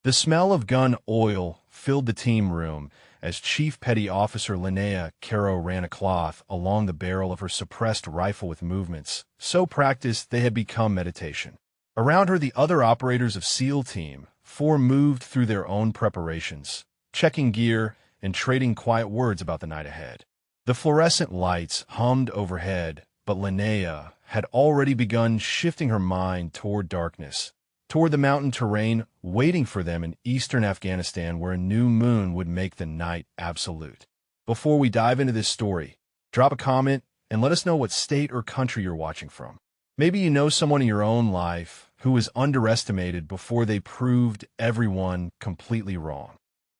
The smell of gun oil filled the team room as Chief Petty Officer Linnea Caro ran a cloth along the barrel of her suppressed rifle with movements so practiced they had become meditation. Around her, the other operators of SEAL Team 4 moved through their own preparations, checking gear and trading quiet words about the night ahead. The fluorescent lights hummed overhead, but Linnea had already begun shifting her mind toward darkness, toward the mountain terrain waiting for them in eastern Afghanistan where a new moon would make the night absolute. Before we dive into this story, drop a comment and let us know what state or country you're watching from. Maybe you know someone in your own life who was underestimated before they proved everyone completely wrong.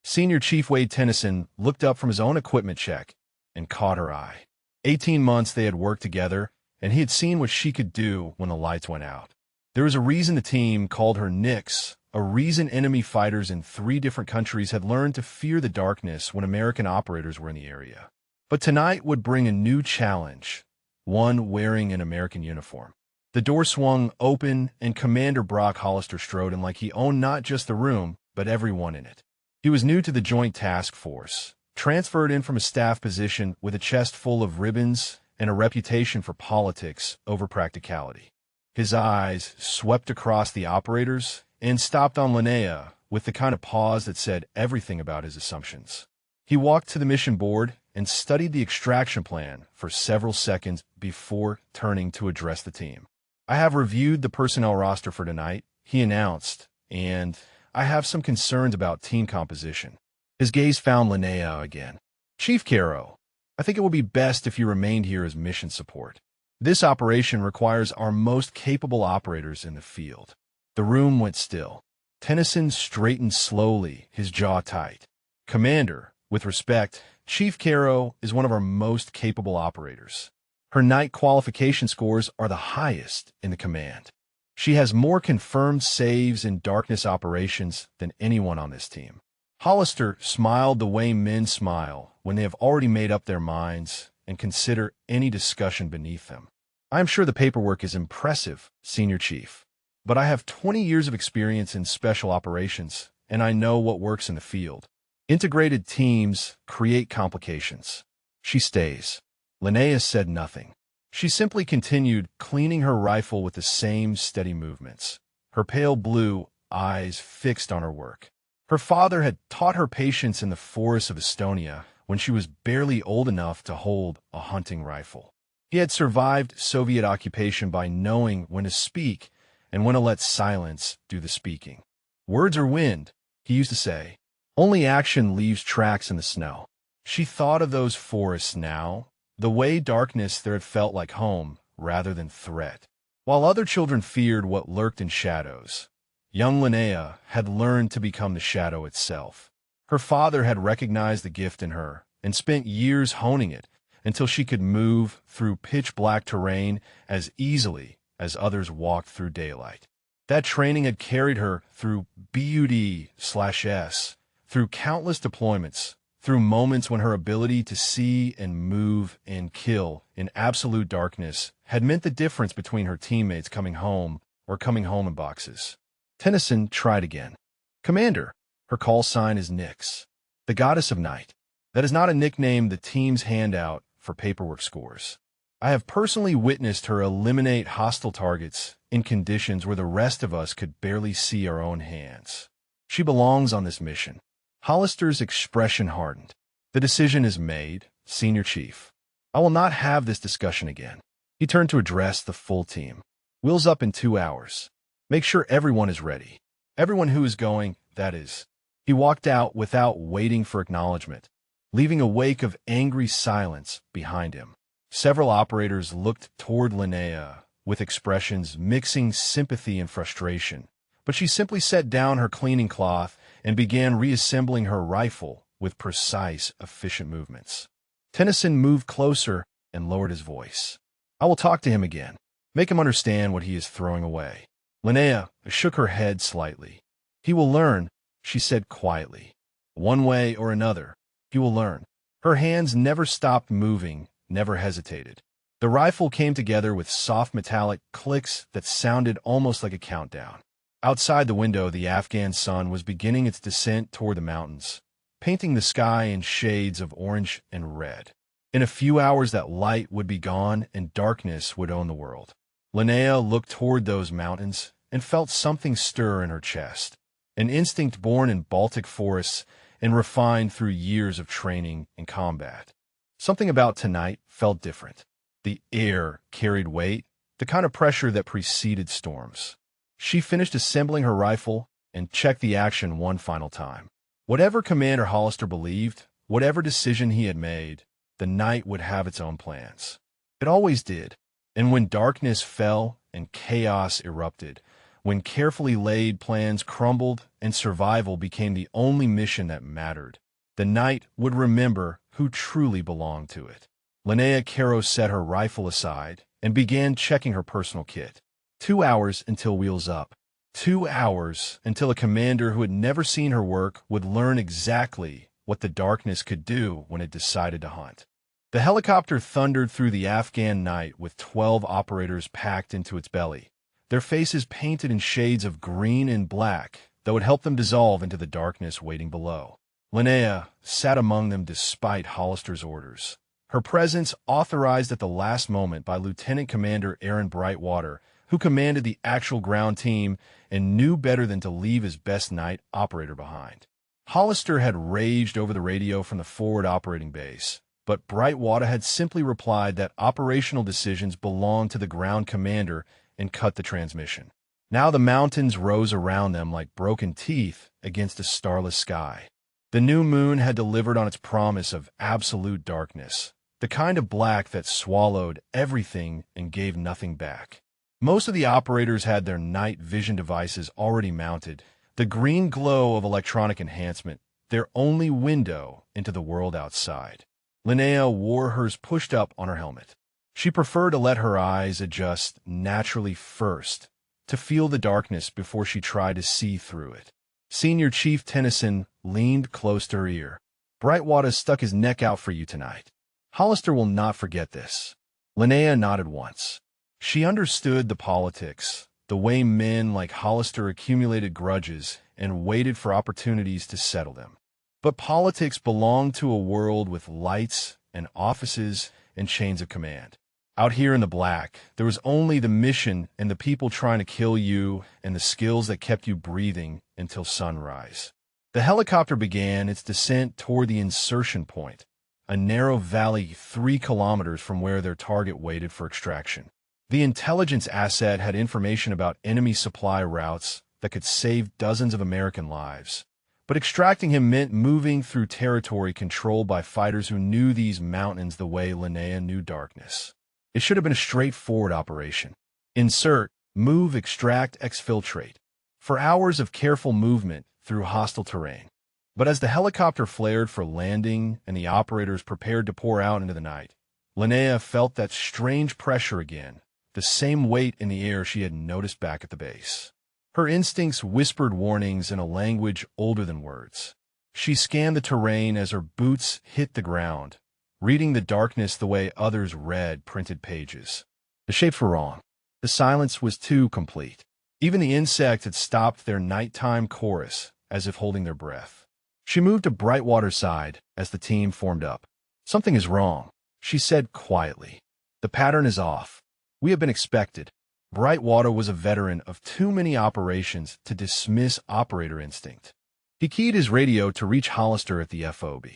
Senior Chief Wade Tennyson looked up from his own equipment check and caught her eye. 18 months they had worked together, and he had seen what she could do when the lights went out. There was a reason the team called her Nyx, a reason enemy fighters in 3 different countries had learned to fear the darkness when American operators were in the area. But tonight would bring a new challenge, one wearing an American uniform. The door swung open, and Commander Brock Hollister strode in like he owned not just the room, but everyone in it. He was new to the Joint Task Force, transferred in from a staff position with a chest full of ribbons and a reputation for politics over practicality. His eyes swept across the operators and stopped on Linnea with the kind of pause that said everything about his assumptions. He walked to the mission board and studied the extraction plan for several seconds before turning to address the team. "I have reviewed the personnel roster for tonight," he announced, "and I have some concerns about team composition." His gaze found Linnea again. "Chief Caro, I think it would be best if you remained here as mission support. This operation requires our most capable operators in the field." The room went still. Tennyson straightened slowly, his jaw tight. "Commander, with respect, Chief Caro is one of our most capable operators. Her night qualification scores are the highest in the command. She has more confirmed saves in darkness operations than anyone on this team." Hollister smiled the way men smile when they have already made up their minds and consider any discussion beneath them. "I am sure the paperwork is impressive, Senior Chief, but I have 20 years of experience in special operations, and I know what works in the field. Integrated teams create complications." "She stays." Linnea said nothing. She simply continued cleaning her rifle with the same steady movements, her pale blue eyes fixed on her work. Her father had taught her patience in the forests of Estonia when she was barely old enough to hold a hunting rifle. He had survived Soviet occupation by knowing when to speak and when to let silence do the speaking. "Words are wind," he used to say. "Only action leaves tracks in the snow." She thought of those forests now, the way darkness there had felt like home rather than threat. While other children feared what lurked in shadows, young Linnea had learned to become the shadow itself. Her father had recognized the gift in her and spent years honing it until she could move through pitch-black terrain as easily as others walked through daylight. That training had carried her through BUD/S, through countless deployments, through moments when her ability to see and move and kill in absolute darkness had meant the difference between her teammates coming home or coming home in boxes. Tennyson tried again. "Commander, her call sign is Nyx, the goddess of night. That is not a nickname the teams hand out for paperwork scores. I have personally witnessed her eliminate hostile targets in conditions where the rest of us could barely see our own hands. She belongs on this mission." Hollister's expression hardened. "The decision is made, Senior Chief. I will not have this discussion again." He turned to address the full team. "Wheels up in 2 hours. Make sure everyone is ready. Everyone who is going, that is." He walked out without waiting for acknowledgement, leaving a wake of angry silence behind him. Several operators looked toward Linnea with expressions mixing sympathy and frustration, but she simply set down her cleaning cloth and began reassembling her rifle with precise, efficient movements. Tennyson moved closer and lowered his voice. "I will talk to him again. Make him understand what he is throwing away." Linnea shook her head slightly. "He will learn," she said quietly. "One way or another, he will learn." Her hands never stopped moving, never hesitated. The rifle came together with soft metallic clicks that sounded almost like a countdown. Outside the window, the Afghan sun was beginning its descent toward the mountains, painting the sky in shades of orange and red. In a few hours, that light would be gone and darkness would own the world. Linnea looked toward those mountains and felt something stir in her chest, an instinct born in Baltic forests and refined through years of training and combat. Something about tonight felt different. The air carried weight, the kind of pressure that preceded storms. She finished assembling her rifle and checked the action one final time. Whatever Commander Hollister believed, whatever decision he had made, the night would have its own plans. It always did. And when darkness fell and chaos erupted, when carefully laid plans crumbled and survival became the only mission that mattered, the night would remember who truly belonged to it. Linnea Caro set her rifle aside and began checking her personal kit. 2 hours until Wheels Up. 2 hours until a commander who had never seen her work would learn exactly what the darkness could do when it decided to hunt. The helicopter thundered through the Afghan night with 12 operators packed into its belly, their faces painted in shades of green and black that would help them dissolve into the darkness waiting below. Linnea sat among them despite Hollister's orders. Her presence authorized at the last moment by Lieutenant Commander Aaron Brightwater, who commanded the actual ground team and knew better than to leave his best night operator behind. Hollister had raged over the radio from the forward operating base, but Brightwater had simply replied that operational decisions belonged to the ground commander and cut the transmission. Now the mountains rose around them like broken teeth against a starless sky. The new moon had delivered on its promise of absolute darkness, the kind of black that swallowed everything and gave nothing back. Most of the operators had their night vision devices already mounted, the green glow of electronic enhancement, their only window into the world outside. Linnea wore hers pushed up on her helmet. She preferred to let her eyes adjust naturally first, to feel the darkness before she tried to see through it. Senior Chief Tennyson leaned close to her ear. Brightwater stuck his neck out for you tonight. Hollister will not forget this. Linnea nodded once. She understood the politics, the way men like Hollister accumulated grudges and waited for opportunities to settle them. But politics belonged to a world with lights and offices and chains of command. Out here in the black, there was only the mission and the people trying to kill you and the skills that kept you breathing until sunrise. The helicopter began its descent toward the insertion point, a narrow valley 3 kilometers from where their target waited for extraction. The intelligence asset had information about enemy supply routes that could save dozens of American lives. But extracting him meant moving through territory controlled by fighters who knew these mountains the way Linnea knew darkness. It should have been a straightforward operation. Insert, move, extract, exfiltrate. For hours of careful movement through hostile terrain. But as the helicopter flared for landing and the operators prepared to pour out into the night, Linnea felt that strange pressure again, the same weight in the air she had noticed back at the base. Her instincts whispered warnings in a language older than words. She scanned the terrain as her boots hit the ground, reading the darkness the way others read printed pages. The shapes were wrong. The silence was too complete. Even the insects had stopped their nighttime chorus, as if holding their breath. She moved to Brightwater's side as the team formed up. Something is wrong, she said quietly. The pattern is off. We have been expected. Brightwater was a veteran of too many operations to dismiss operator instinct. He keyed his radio to reach Hollister at the FOB.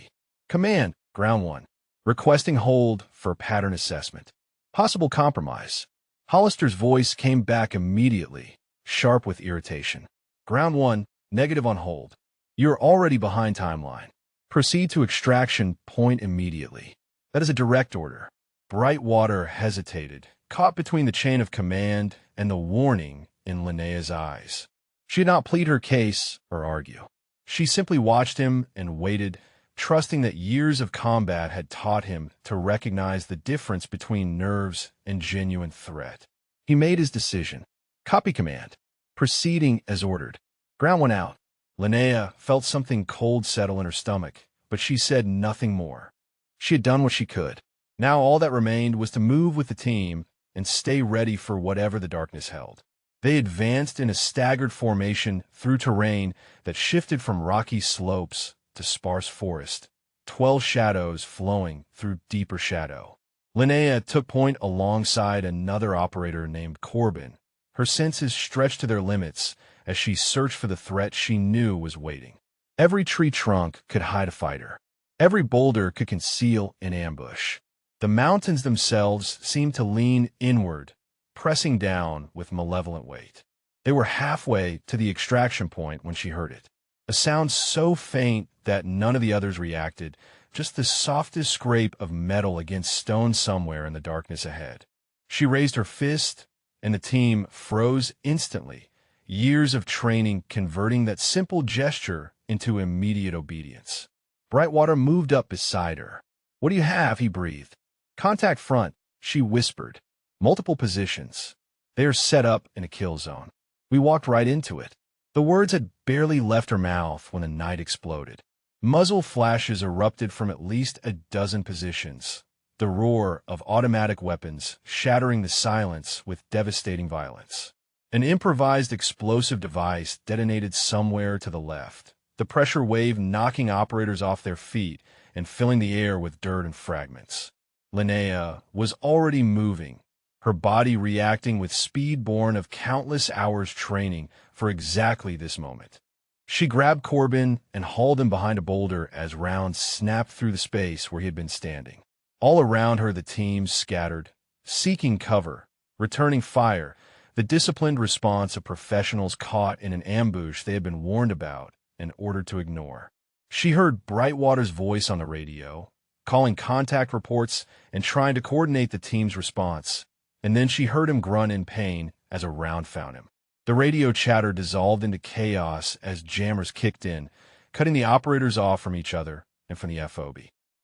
Command, Ground 1. Requesting hold for pattern assessment. Possible compromise. Hollister's voice came back immediately, sharp with irritation. Ground 1, negative on hold. You're already behind timeline. Proceed to extraction point immediately. That is a direct order. Brightwater hesitated, caught between the chain of command and the warning in Linnea's eyes. She did not plead her case or argue. She simply watched him and waited, trusting that years of combat had taught him to recognize the difference between nerves and genuine threat. He made his decision. Copy command. Proceeding as ordered. Ground 1 out. Linnea felt something cold settle in her stomach, but she said nothing more. She had done what she could. Now all that remained was to move with the team and stay ready for whatever the darkness held. They advanced in a staggered formation through terrain that shifted from rocky slopes to sparse forest, 12 shadows flowing through deeper shadow. Linnea took point alongside another operator named Corbin, her senses stretched to their limits as she searched for the threat she knew was waiting. Every tree trunk could hide a fighter. Every boulder could conceal an ambush. The mountains themselves seemed to lean inward, pressing down with malevolent weight. They were halfway to the extraction point when she heard it. A sound so faint that none of the others reacted, just the softest scrape of metal against stone somewhere in the darkness ahead. She raised her fist, and the team froze instantly, years of training converting that simple gesture into immediate obedience. Brightwater moved up beside her. "What do you have?" he breathed. "Contact front," she whispered. "Multiple positions. They are set up in a kill zone." We walked right into it. The words had barely left her mouth when the night exploded. Muzzle flashes erupted from at least a dozen positions, the roar of automatic weapons shattering the silence with devastating violence. An improvised explosive device detonated somewhere to the left, the pressure wave knocking operators off their feet and filling the air with dirt and fragments. Linnea was already moving, her body reacting with speed born of countless hours training for exactly this moment. She grabbed Corbin and hauled him behind a boulder as rounds snapped through the space where he had been standing. All around her the teams scattered, seeking cover, returning fire, the disciplined response of professionals caught in an ambush they had been warned about and ordered to ignore. She heard Brightwater's voice on the radio, calling contact reports and trying to coordinate the team's response, and then she heard him grunt in pain as a round found him. The radio chatter dissolved into chaos as jammers kicked in, cutting the operators off from each other and from the FOB.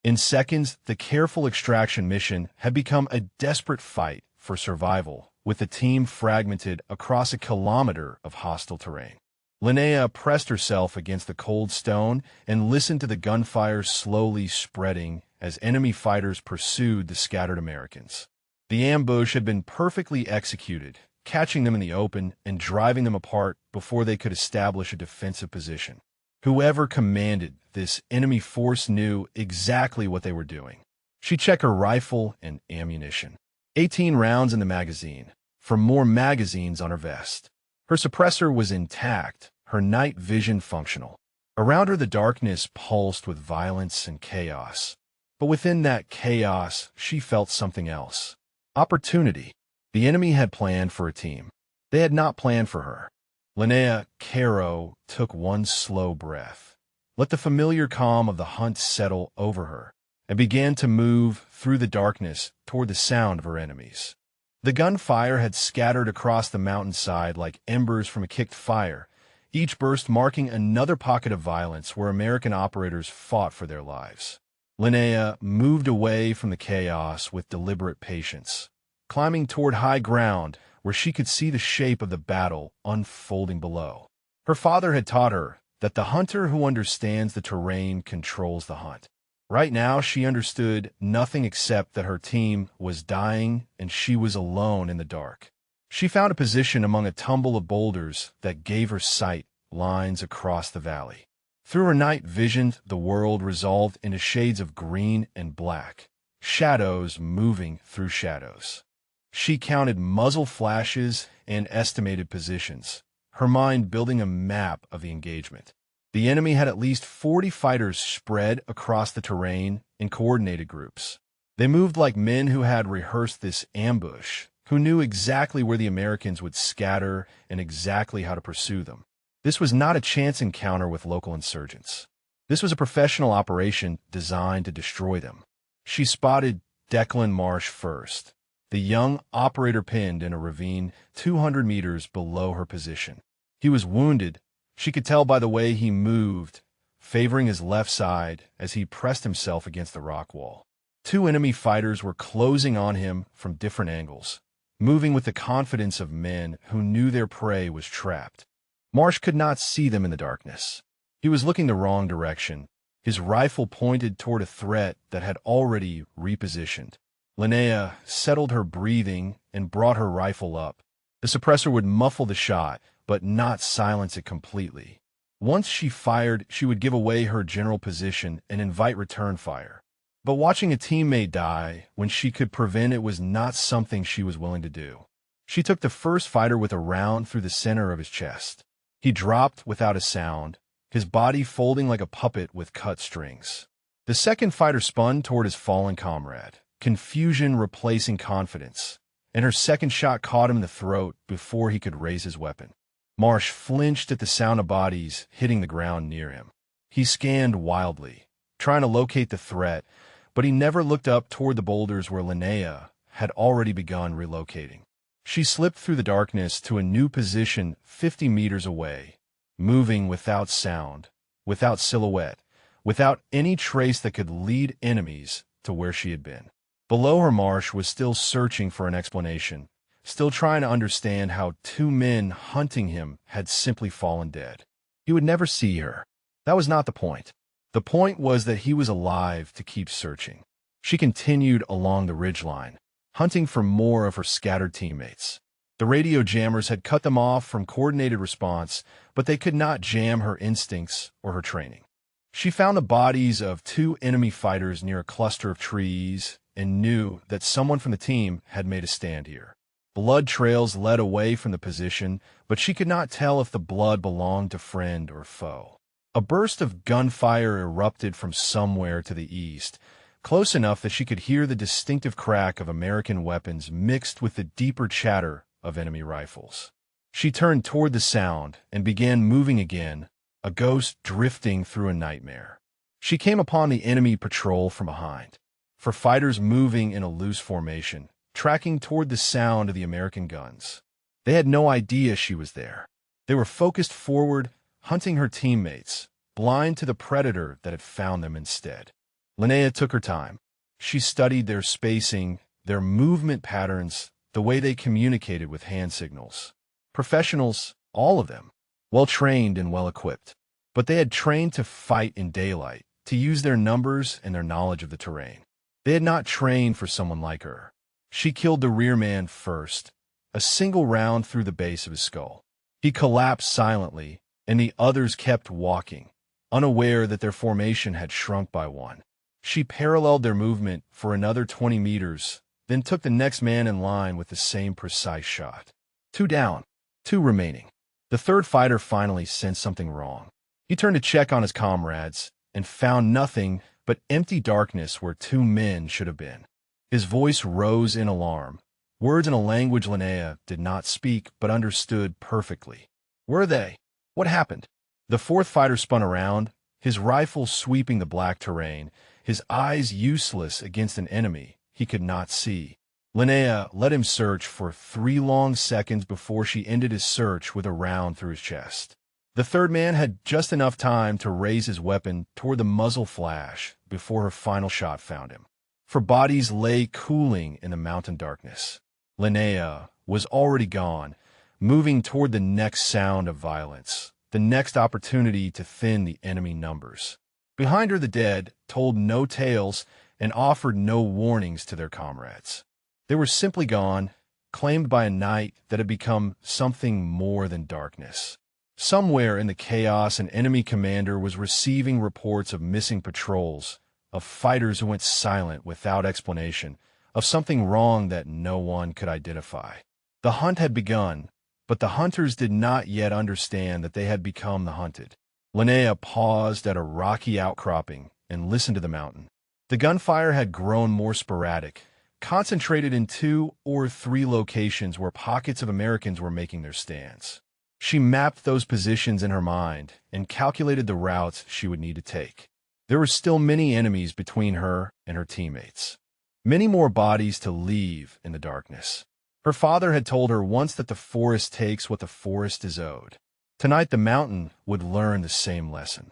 In seconds, the careful extraction mission had become a desperate fight for survival, with the team fragmented across a kilometer of hostile terrain. Linnea pressed herself against the cold stone and listened to the gunfire slowly spreading as enemy fighters pursued the scattered Americans. The ambush had been perfectly executed, catching them in the open and driving them apart before they could establish a defensive position. Whoever commanded this enemy force knew exactly what they were doing. She checked her rifle and ammunition. 18 rounds in the magazine, for more magazines on her vest. Her suppressor was intact, her night vision functional. Around her the darkness pulsed with violence and chaos. But within that chaos, she felt something else. Opportunity. The enemy had planned for a team. They had not planned for her. Linnea Caro took one slow breath, let the familiar calm of the hunt settle over her, and began to move through the darkness toward the sound of her enemies. The gunfire had scattered across the mountainside like embers from a kicked fire, each burst marking another pocket of violence where American operators fought for their lives. Linnea moved away from the chaos with deliberate patience, climbing toward high ground where she could see the shape of the battle unfolding below. Her father had taught her that the hunter who understands the terrain controls the hunt. Right now, she understood nothing except that her team was dying and she was alone in the dark. She found a position among a tumble of boulders that gave her sight lines across the valley. Through her night vision, the world resolved into shades of green and black, shadows moving through shadows. She counted muzzle flashes and estimated positions, her mind building a map of the engagement. The enemy had at least 40 fighters spread across the terrain in coordinated groups. They moved like men who had rehearsed this ambush, who knew exactly where the Americans would scatter and exactly how to pursue them. This was not a chance encounter with local insurgents. This was a professional operation designed to destroy them. She spotted Declan Marsh first, the young operator pinned in a ravine 200 meters below her position. He was wounded. She could tell by the way he moved, favoring his left side as he pressed himself against the rock wall. Two enemy fighters were closing on him from different angles, moving with the confidence of men who knew their prey was trapped. Marsh could not see them in the darkness. He was looking the wrong direction, his rifle pointed toward a threat that had already repositioned. Linnea settled her breathing and brought her rifle up, The suppressor would muffle the shot, but not silence it completely. Once she fired, she would give away her general position and invite return fire. But watching a teammate die when she could prevent it was not something she was willing to do. She took the first fighter with a round through the center of his chest. He dropped without a sound, his body folding like a puppet with cut strings. The second fighter spun toward his fallen comrade, confusion replacing confidence, and her second shot caught him in the throat before he could raise his weapon. Marsh flinched at the sound of bodies hitting the ground near him. He scanned wildly, trying to locate the threat, but he never looked up toward the boulders where Linnea had already begun relocating. She slipped through the darkness to a new position 50 meters away, moving without sound, without silhouette, without any trace that could lead enemies to where she had been. Below her, Marsh was still searching for an explanation, still trying to understand how two men hunting him had simply fallen dead. He would never see her. That was not the point. The point was that he was alive to keep searching. She continued along the ridgeline, hunting for more of her scattered teammates. The radio jammers had cut them off from coordinated response, but they could not jam her instincts or her training. She found the bodies of two enemy fighters near a cluster of trees and knew that someone from the team had made a stand here. Blood trails led away from the position, but she could not tell if the blood belonged to friend or foe. A burst of gunfire erupted from somewhere to the east, close enough that she could hear the distinctive crack of American weapons mixed with the deeper chatter of enemy rifles. She turned toward the sound and began moving again, a ghost drifting through a nightmare. She came upon the enemy patrol from behind, for fighters moving in a loose formation, tracking toward the sound of the American guns. They had no idea she was there. They were focused forward, hunting her teammates, blind to the predator that had found them instead. Linnea took her time. She studied their spacing, their movement patterns, the way they communicated with hand signals. Professionals, all of them, well-trained and well-equipped. But they had trained to fight in daylight, to use their numbers and their knowledge of the terrain. They had not trained for someone like her. She killed the rear man first, a single round through the base of his skull. He collapsed silently, and the others kept walking, unaware that their formation had shrunk by one. She paralleled their movement for another 20 meters, then took the next man in line with the same precise shot. 2 down, 2 remaining. The third fighter finally sensed something wrong. He turned to check on his comrades and found nothing but empty darkness where 2 men should have been. His voice rose in alarm, words in a language Linnea did not speak but understood perfectly. Where are they? What happened? The fourth fighter spun around, his rifle sweeping the black terrain, his eyes useless against an enemy he could not see. Linnea let him search for 3 long seconds before she ended his search with a round through his chest. The third man had just enough time to raise his weapon toward the muzzle flash before her final shot found him. For bodies lay cooling in the mountain darkness. Linnea was already gone, moving toward the next sound of violence, the next opportunity to thin the enemy numbers. Behind her, the dead told no tales and offered no warnings to their comrades. They were simply gone, claimed by a night that had become something more than darkness. Somewhere in the chaos, an enemy commander was receiving reports of missing patrols, of fighters who went silent without explanation, of something wrong that no one could identify. The hunt had begun, but the hunters did not yet understand that they had become the hunted. Linnea paused at a rocky outcropping and listened to the mountain. The gunfire had grown more sporadic, concentrated in 2 or 3 locations where pockets of Americans were making their stands. She mapped those positions in her mind and calculated the routes she would need to take. There were still many enemies between her and her teammates. Many more bodies to leave in the darkness. Her father had told her once that the forest takes what the forest is owed. Tonight the mountain would learn the same lesson.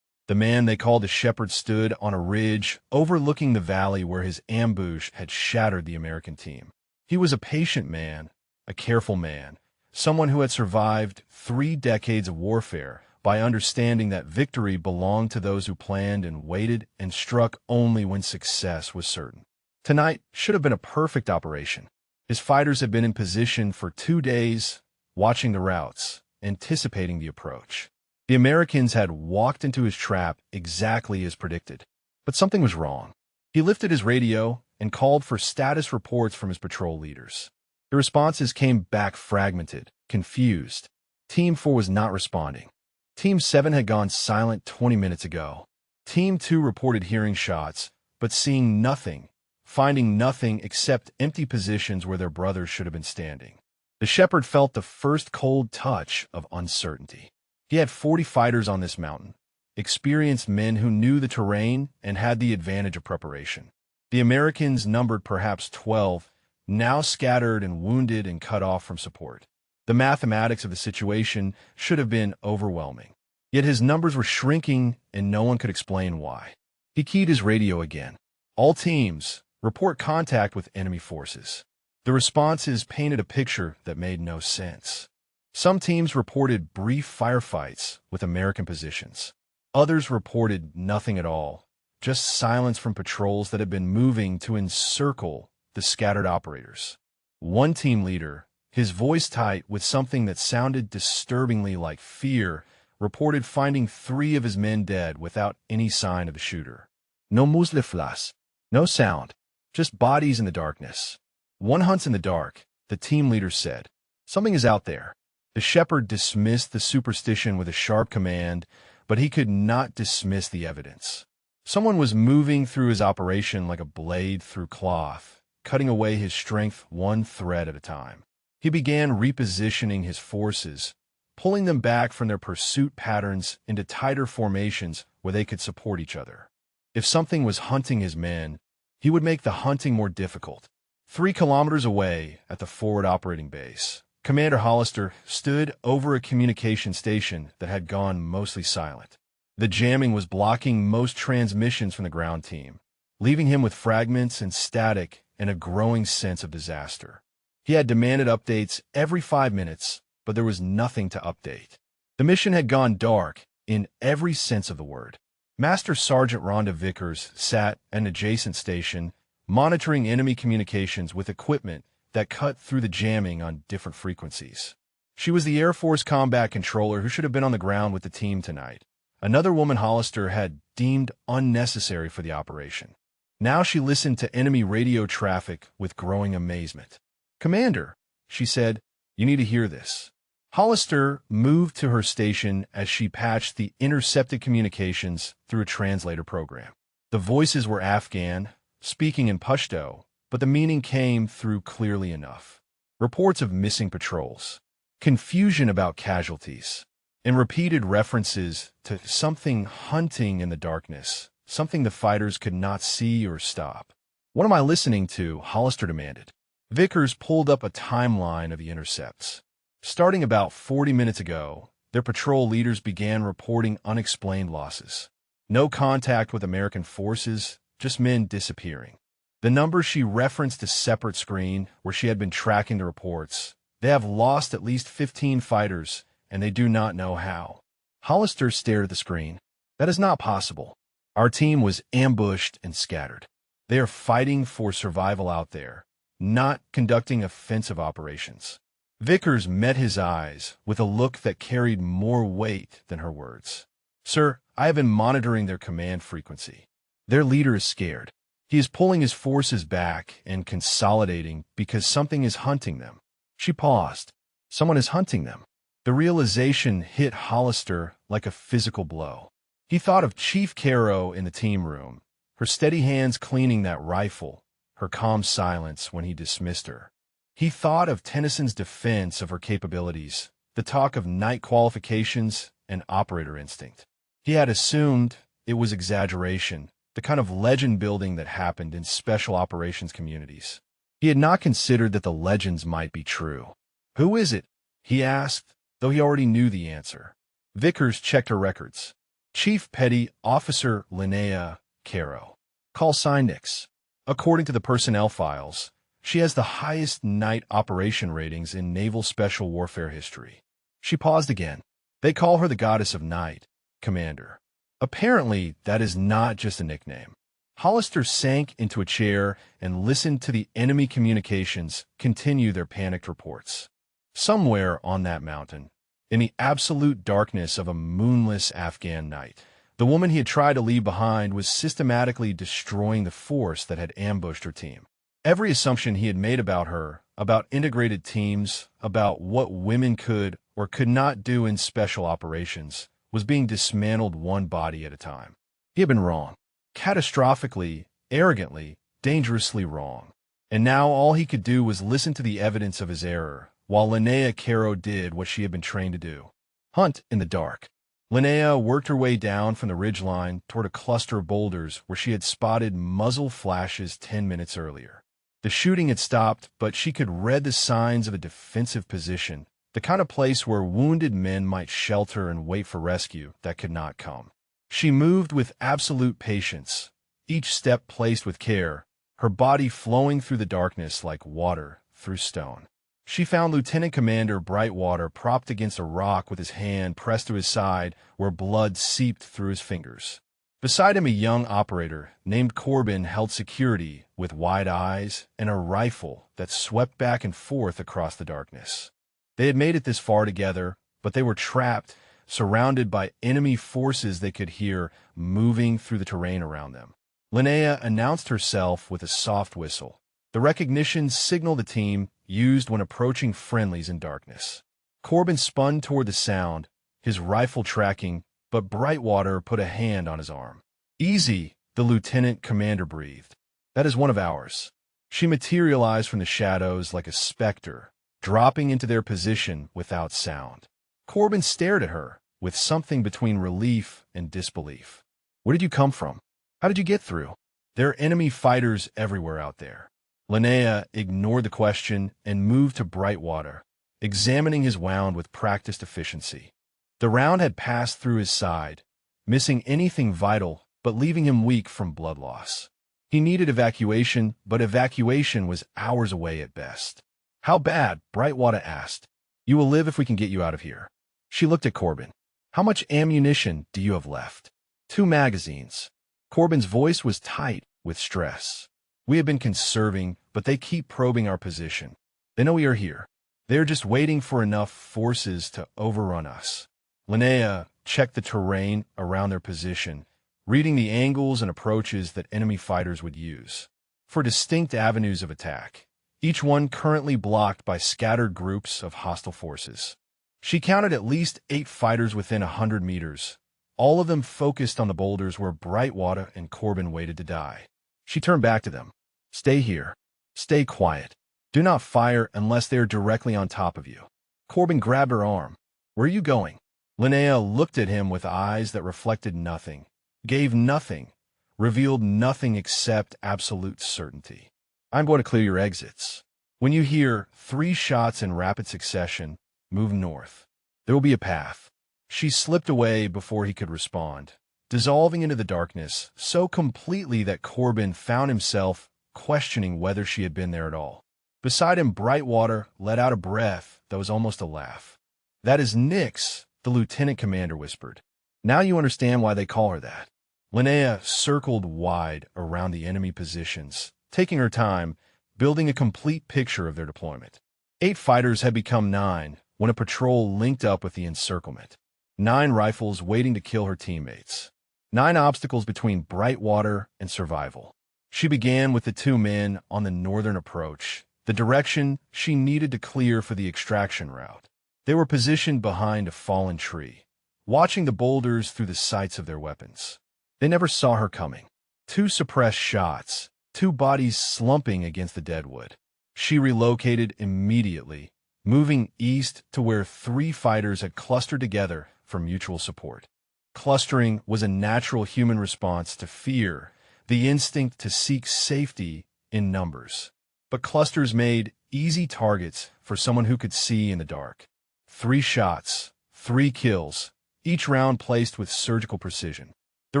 The man they called the shepherd stood on a ridge overlooking the valley where his ambush had shattered the American team. He was a patient man, a careful man, someone who had survived 3 decades of warfare by understanding that victory belonged to those who planned and waited and struck only when success was certain. Tonight should have been a perfect operation. His fighters had been in position for 2 days, watching the routes, anticipating the approach. The Americans had walked into his trap exactly as predicted. But something was wrong. He lifted his radio and called for status reports from his patrol leaders. The responses came back fragmented, confused. Team 4 was not responding. Team 7 had gone silent 20 minutes ago. Team 2 reported hearing shots, but seeing nothing, finding nothing except empty positions where their brothers should have been standing. The shepherd felt the first cold touch of uncertainty. He had 40 fighters on this mountain, experienced men who knew the terrain and had the advantage of preparation. The Americans numbered perhaps 12, now scattered and wounded and cut off from support. The mathematics of the situation should have been overwhelming. Yet his numbers were shrinking and no one could explain why. He keyed his radio again. All teams, report contact with enemy forces. The responses painted a picture that made no sense. Some teams reported brief firefights with American positions. Others reported nothing at all, just silence from patrols that had been moving to encircle the scattered operators. One team leader, his voice tight with something that sounded disturbingly like fear, reported finding 3 of his men dead without any sign of the shooter. No musli'flas, no sound, just bodies in the darkness. One hunts in the dark, the team leader said. Something is out there. The shepherd dismissed the superstition with a sharp command, but he could not dismiss the evidence. Someone was moving through his operation like a blade through cloth, cutting away his strength one thread at a time. He began repositioning his forces, pulling them back from their pursuit patterns into tighter formations where they could support each other. If something was hunting his men, he would make the hunting more difficult. 3 kilometers away at the forward operating base, Commander Hollister stood over a communication station that had gone mostly silent. The jamming was blocking most transmissions from the ground team, leaving him with fragments and static and a growing sense of disaster. He had demanded updates every 5 minutes, but there was nothing to update. The mission had gone dark in every sense of the word. Master Sergeant Rhonda Vickers sat at an adjacent station, monitoring enemy communications with equipment that cut through the jamming on different frequencies. She was the Air Force combat controller who should have been on the ground with the team tonight. Another woman Hollister had deemed unnecessary for the operation. Now she listened to enemy radio traffic with growing amazement. "Commander," she said, "you need to hear this." Hollister moved to her station as she patched the intercepted communications through a translator program. The voices were Afghan, speaking in Pashto, but the meaning came through clearly enough. Reports of missing patrols, confusion about casualties, and repeated references to something hunting in the darkness, something the fighters could not see or stop. "What am I listening to?" Hollister demanded. Vickers pulled up a timeline of the intercepts. Starting about 40 minutes ago, their patrol leaders began reporting unexplained losses. No contact with American forces, just men disappearing. The number she referenced a separate screen where she had been tracking the reports. They have lost at least 15 fighters, and they do not know how. Hollister stared at the screen. "That is not possible. Our team was ambushed and scattered. They are fighting for survival out there, not conducting offensive operations." Vickers met his eyes with a look that carried more weight than her words. "Sir, I have been monitoring their command frequency. Their leader is scared. He is pulling his forces back and consolidating because something is hunting them." She paused. Someone is hunting them. The realization hit Hollister like a physical blow. He thought of Chief Caro in the team room, her steady hands cleaning that rifle, her calm silence when he dismissed her. He thought of Tennyson's defense of her capabilities, the talk of night qualifications and operator instinct. He had assumed it was exaggeration, the kind of legend building that happened in special operations communities. He had not considered that the legends might be true. "Who is it?" he asked, though he already knew the answer. Vickers checked her records. "Chief Petty Officer Linnea Caro. Call sign Nix. According to the personnel files, she has the highest night operation ratings in naval special warfare history." She paused again. "They call her the goddess of night, Commander. Apparently, that is not just a nickname." Hollister sank into a chair and listened to the enemy communications continue their panicked reports. Somewhere on that mountain, in the absolute darkness of a moonless Afghan night, the woman he had tried to leave behind was systematically destroying the force that had ambushed her team. Every assumption he had made about her, about integrated teams, about what women could or could not do in special operations, was being dismantled one body at a time. He had been wrong. Catastrophically, arrogantly, dangerously wrong. And now all he could do was listen to the evidence of his error, while Linnea Caro did what she had been trained to do. Hunt in the dark. Linnea worked her way down from the ridgeline toward a cluster of boulders where she had spotted muzzle flashes 10 minutes earlier. The shooting had stopped, but she could read the signs of a defensive position, the kind of place where wounded men might shelter and wait for rescue that could not come. She moved with absolute patience, each step placed with care, her body flowing through the darkness like water through stone. She found Lieutenant Commander Brightwater propped against a rock with his hand pressed to his side where blood seeped through his fingers. Beside him, a young operator named Corbin held security with wide eyes and a rifle that swept back and forth across the darkness. They had made it this far together, but they were trapped, surrounded by enemy forces they could hear moving through the terrain around them. Linnea announced herself with a soft whistle, the recognition signal the team used when approaching friendlies in darkness. Corbin spun toward the sound, his rifle tracking, but Brightwater put a hand on his arm. "Easy," the lieutenant commander breathed. "That is one of ours." She materialized from the shadows like a specter, dropping into their position without sound. Corbin stared at her, with something between relief and disbelief. "Where did you come from? How did you get through? There are enemy fighters everywhere out there." Linnea ignored the question and moved to Brightwater, examining his wound with practiced efficiency. The round had passed through his side, missing anything vital but leaving him weak from blood loss. He needed evacuation, but evacuation was hours away at best. "How bad?" Brightwater asked. "You will live if we can get you out of here." She looked at Corbin. "How much ammunition do you have left?" "2 magazines." Corbin's voice was tight with stress. "We have been conserving, but they keep probing our position. They know we are here. They are just waiting for enough forces to overrun us." Linnea checked the terrain around their position, reading the angles and approaches that enemy fighters would use. For distinct avenues of attack, each one currently blocked by scattered groups of hostile forces. She counted at least 8 fighters within 100 meters, all of them focused on the boulders where Brightwater and Corbin waited to die. She turned back to them. "Stay here. Stay quiet. Do not fire unless they are directly on top of you." Corbin grabbed her arm. "Where are you going?" Linnea looked at him with eyes that reflected nothing, gave nothing, revealed nothing except absolute certainty. "I'm going to clear your exits. When you hear 3 shots in rapid succession, move north. There will be a path." She slipped away before he could respond, dissolving into the darkness so completely that Corbin found himself questioning whether she had been there at all. Beside him, Brightwater let out a breath that was almost a laugh. "That is Nix," the lieutenant commander whispered. "Now you understand why they call her that." Linnea circled wide around the enemy positions, taking her time, building a complete picture of their deployment. 8 fighters had become 9 when a patrol linked up with the encirclement. 9 rifles waiting to kill her teammates. 9 obstacles between Brightwater and survival. She began with the 2 men on the northern approach, the direction she needed to clear for the extraction route. They were positioned behind a fallen tree, watching the boulders through the sights of their weapons. They never saw her coming. 2 suppressed shots, 2 bodies slumping against the deadwood. She relocated immediately, moving east to where 3 fighters had clustered together for mutual support. Clustering was a natural human response to fear, the instinct to seek safety in numbers. But clusters made easy targets for someone who could see in the dark. 3 shots, 3 kills, each round placed with surgical precision. The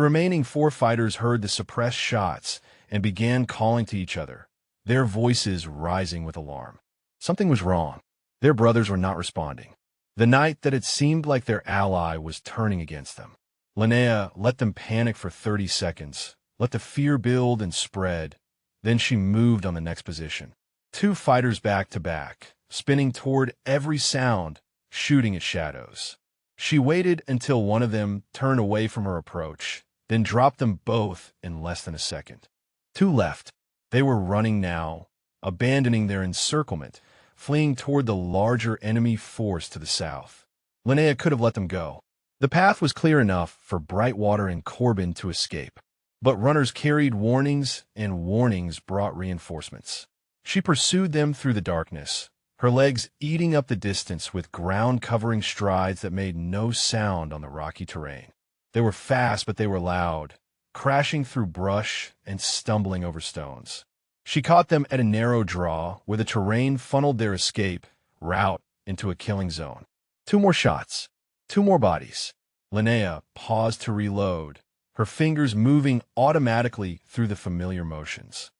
remaining 4 fighters heard the suppressed shots and began calling to each other, their voices rising with alarm. Something was wrong. Their brothers were not responding. The night that it seemed like their ally was turning against them. Linnea let them panic for 30 seconds, let the fear build and spread. Then she moved on the next position. 2 fighters back to back, spinning toward every sound, shooting at shadows. She waited until one of them turned away from her approach, then dropped them both in less than a second. 2 left. They were running now, abandoning their encirclement, fleeing toward the larger enemy force to the south. Linnea could have let them go. The path was clear enough for Brightwater and Corbin to escape. But runners carried warnings, and warnings brought reinforcements. She pursued them through the darkness, her legs eating up the distance with ground-covering strides that made no sound on the rocky terrain. They were fast, but they were loud, crashing through brush and stumbling over stones. She caught them at a narrow draw where the terrain funneled their escape route into a killing zone. 2 more shots. 2 more bodies. Linnea paused to reload, her fingers moving automatically through the familiar motions.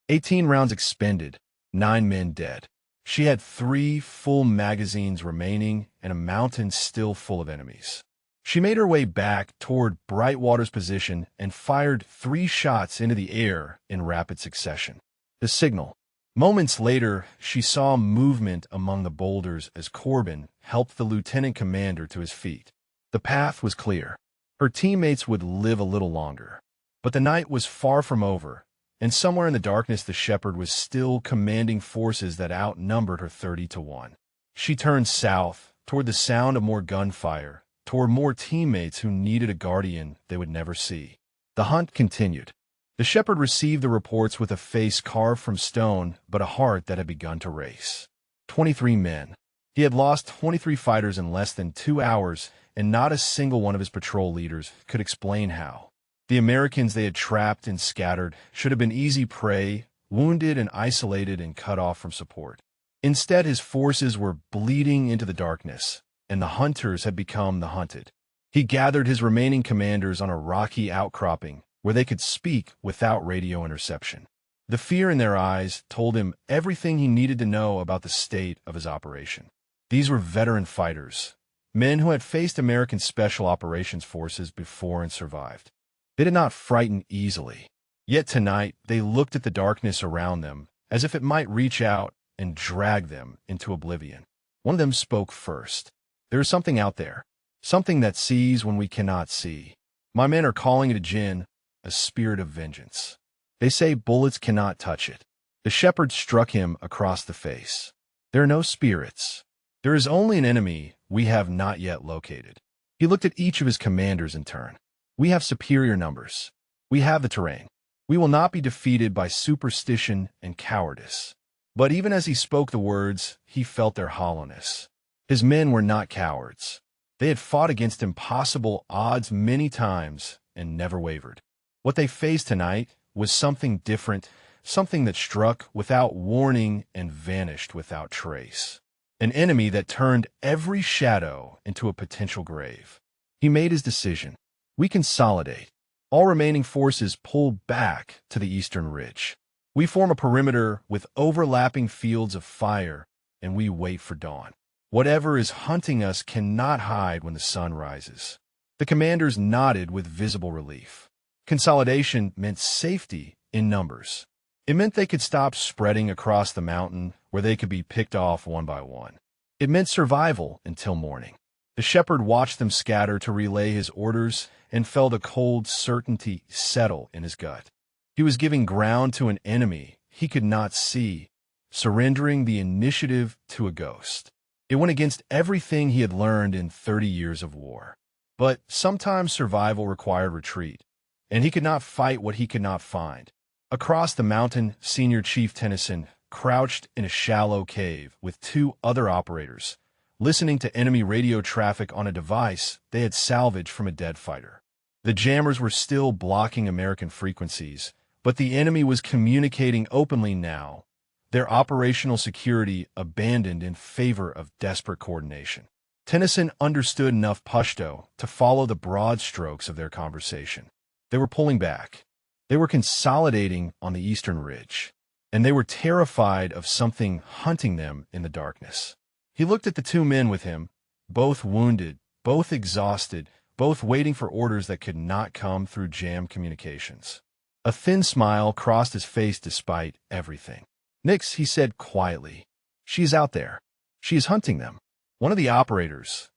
18 rounds expended, 9 men dead. She had 3 full magazines remaining and a mountain still full of enemies. She made her way back toward Brightwater's position and fired 3 shots into the air in rapid succession. The signal. Moments later, she saw movement among the boulders as Corbin helped the lieutenant commander to his feet. The path was clear. Her teammates would live a little longer. But the night was far from over, and somewhere in the darkness the Shepherd was still commanding forces that outnumbered her 30-1. She turned south, toward the sound of more gunfire, toward more teammates who needed a guardian they would never see. The hunt continued. The Shepherd received the reports with a face carved from stone, but a heart that had begun to race. 23 men. He had lost 23 fighters in less than 2 hours, and not a single one of his patrol leaders could explain how. The Americans they had trapped and scattered should have been easy prey, wounded and isolated and cut off from support. Instead, his forces were bleeding into the darkness, and the hunters had become the hunted. He gathered his remaining commanders on a rocky outcropping where they could speak without radio interception. The fear in their eyes told him everything he needed to know about the state of his operation. These were veteran fighters, men who had faced American Special Operations Forces before and survived. They did not frighten easily. Yet tonight they looked at the darkness around them as if it might reach out and drag them into oblivion. One of them spoke first. There is something out there, something that sees when we cannot see. My men are calling it a jinn, a spirit of vengeance. They say bullets cannot touch it. The Shepherd struck him across the face. There are no spirits. There is only an enemy we have not yet located. He looked at each of his commanders in turn. We have superior numbers. We have the terrain. We will not be defeated by superstition and cowardice. But even as he spoke the words, he felt their hollowness. His men were not cowards. They had fought against impossible odds many times and never wavered. What they faced tonight was something different, something that struck without warning and vanished without trace. An enemy that turned every shadow into a potential grave. He made his decision. We consolidate. All remaining forces pull back to the eastern ridge. We form a perimeter with overlapping fields of fire, and we wait for dawn. Whatever is hunting us cannot hide when the sun rises. The commanders nodded with visible relief. Consolidation meant safety in numbers. It meant they could stop spreading across the mountain where they could be picked off one by one. It meant survival until morning. The Shepherd watched them scatter to relay his orders and felt a cold certainty settle in his gut. He was giving ground to an enemy he could not see, surrendering the initiative to a ghost. It went against everything he had learned in 30 years of war. But sometimes survival required retreat, and he could not fight what he could not find. Across the mountain, Senior Chief Tennyson crouched in a shallow cave with 2 other operators, listening to enemy radio traffic on a device they had salvaged from a dead fighter. The jammers were still blocking American frequencies, but the enemy was communicating openly now, their operational security abandoned in favor of desperate coordination. Tennyson understood enough Pashto to follow the broad strokes of their conversation. They were pulling back. They were consolidating on the eastern ridge, and they were terrified of something hunting them in the darkness. He looked at the 2 men with him, both wounded, both exhausted, both waiting for orders that could not come through jammed communications. A thin smile crossed his face despite everything. Nix, he said quietly. She's out there. She is hunting them. One of the operators,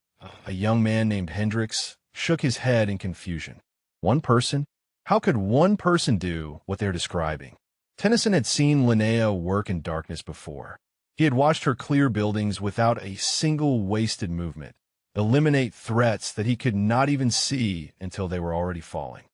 a young man named Hendricks, shook his head in confusion. One person? How could one person do what they're describing? Tennyson had seen Linnea work in darkness before. He had watched her clear buildings without a single wasted movement, eliminate threats that he could not even see until they were already falling.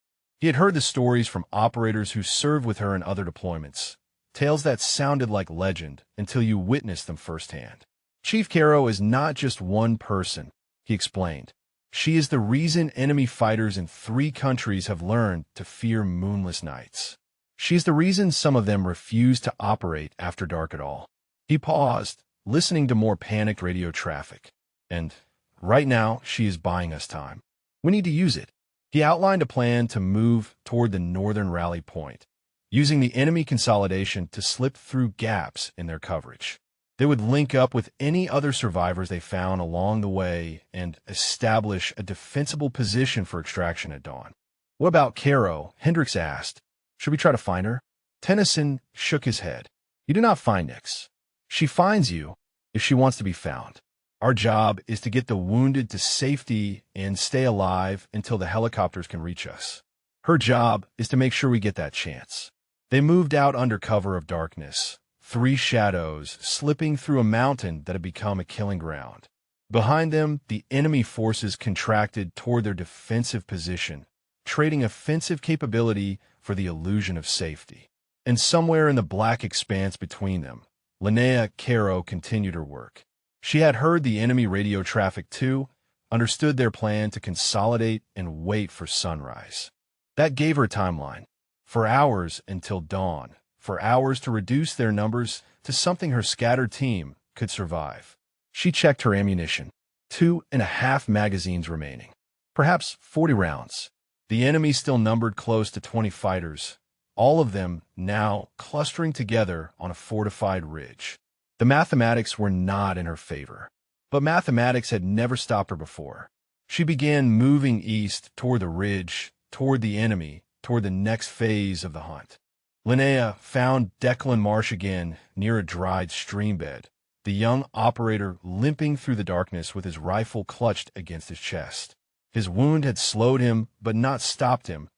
He had heard the stories from operators who served with her in other deployments, tales that sounded like legend until you witnessed them firsthand. Chief Caro is not just one person, he explained. She is the reason enemy fighters in 3 countries have learned to fear moonless nights. She is the reason some of them refuse to operate after dark at all. He paused, listening to more panicked radio traffic. And right now, she is buying us time. We need to use it. He outlined a plan to move toward the northern rally point, using the enemy consolidation to slip through gaps in their coverage. They would link up with any other survivors they found along the way and establish a defensible position for extraction at dawn. What about Caro? Hendricks asked. Should we try to find her? Tennyson shook his head. You do not find Nix. She finds you if she wants to be found. Our job is to get the wounded to safety and stay alive until the helicopters can reach us. Her job is to make sure we get that chance. They moved out under cover of darkness, 3 shadows slipping through a mountain that had become a killing ground. Behind them, the enemy forces contracted toward their defensive position, trading offensive capability for the illusion of safety. And somewhere in the black expanse between them, Linnea Caro continued her work. She had heard the enemy radio traffic too, understood their plan to consolidate and wait for sunrise. That gave her a timeline. For hours until dawn, for hours to reduce their numbers to something her scattered team could survive. She checked her ammunition. 2.5 magazines remaining. Perhaps 40 rounds. The enemy still numbered close to 20 fighters, all of them now clustering together on a fortified ridge. The mathematics were not in her favor, but mathematics had never stopped her before. She began moving east toward the ridge, toward the enemy, toward the next phase of the hunt. Linnea found Declan Marsh again near a dried stream bed, the young operator limping through the darkness with his rifle clutched against his chest. His wound had slowed him but not stopped him,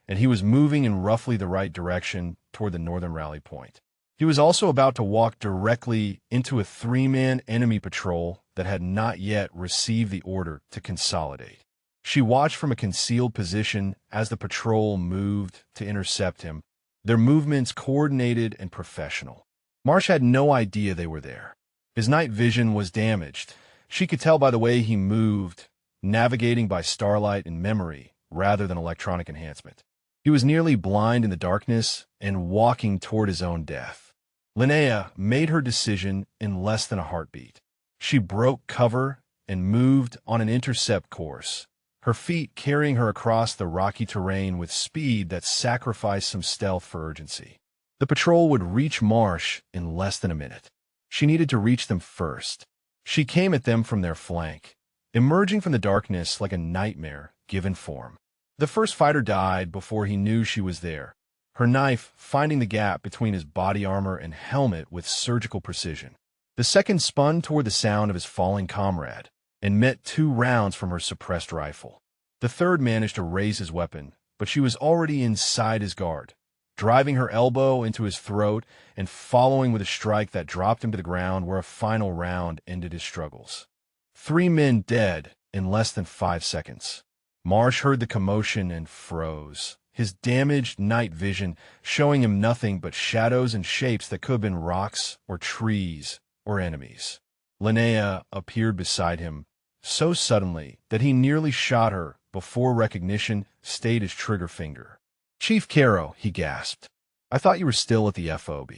and he was moving in roughly the right direction toward the northern rally point. He was also about to walk directly into a 3-man enemy patrol that had not yet received the order to consolidate. She watched from a concealed position as the patrol moved to intercept him, their movements coordinated and professional. Marsh had no idea they were there. His night vision was damaged. She could tell by the way he moved, navigating by starlight and memory rather than electronic enhancement. He was nearly blind in the darkness and walking toward his own death. Linnea made her decision in less than a heartbeat. She broke cover and moved on an intercept course, her feet carrying her across the rocky terrain with speed that sacrificed some stealth for urgency. The patrol would reach Marsh in less than a minute. She needed to reach them first. She came at them from their flank, emerging from the darkness like a nightmare given form. The first fighter died before he knew she was there, her knife finding the gap between his body armor and helmet with surgical precision. The second spun toward the sound of his falling comrade and met 2 rounds from her suppressed rifle. The third managed to raise his weapon, but she was already inside his guard, driving her elbow into his throat and following with a strike that dropped him to the ground where a final round ended his struggles. 3 men dead in less than 5 seconds. Marsh heard the commotion and froze, his damaged night vision showing him nothing but shadows and shapes that could have been rocks or trees or enemies. Linnea appeared beside him so suddenly that he nearly shot her before recognition stayed his trigger finger. "Chief Caro," he gasped. "I thought you were still at the FOB.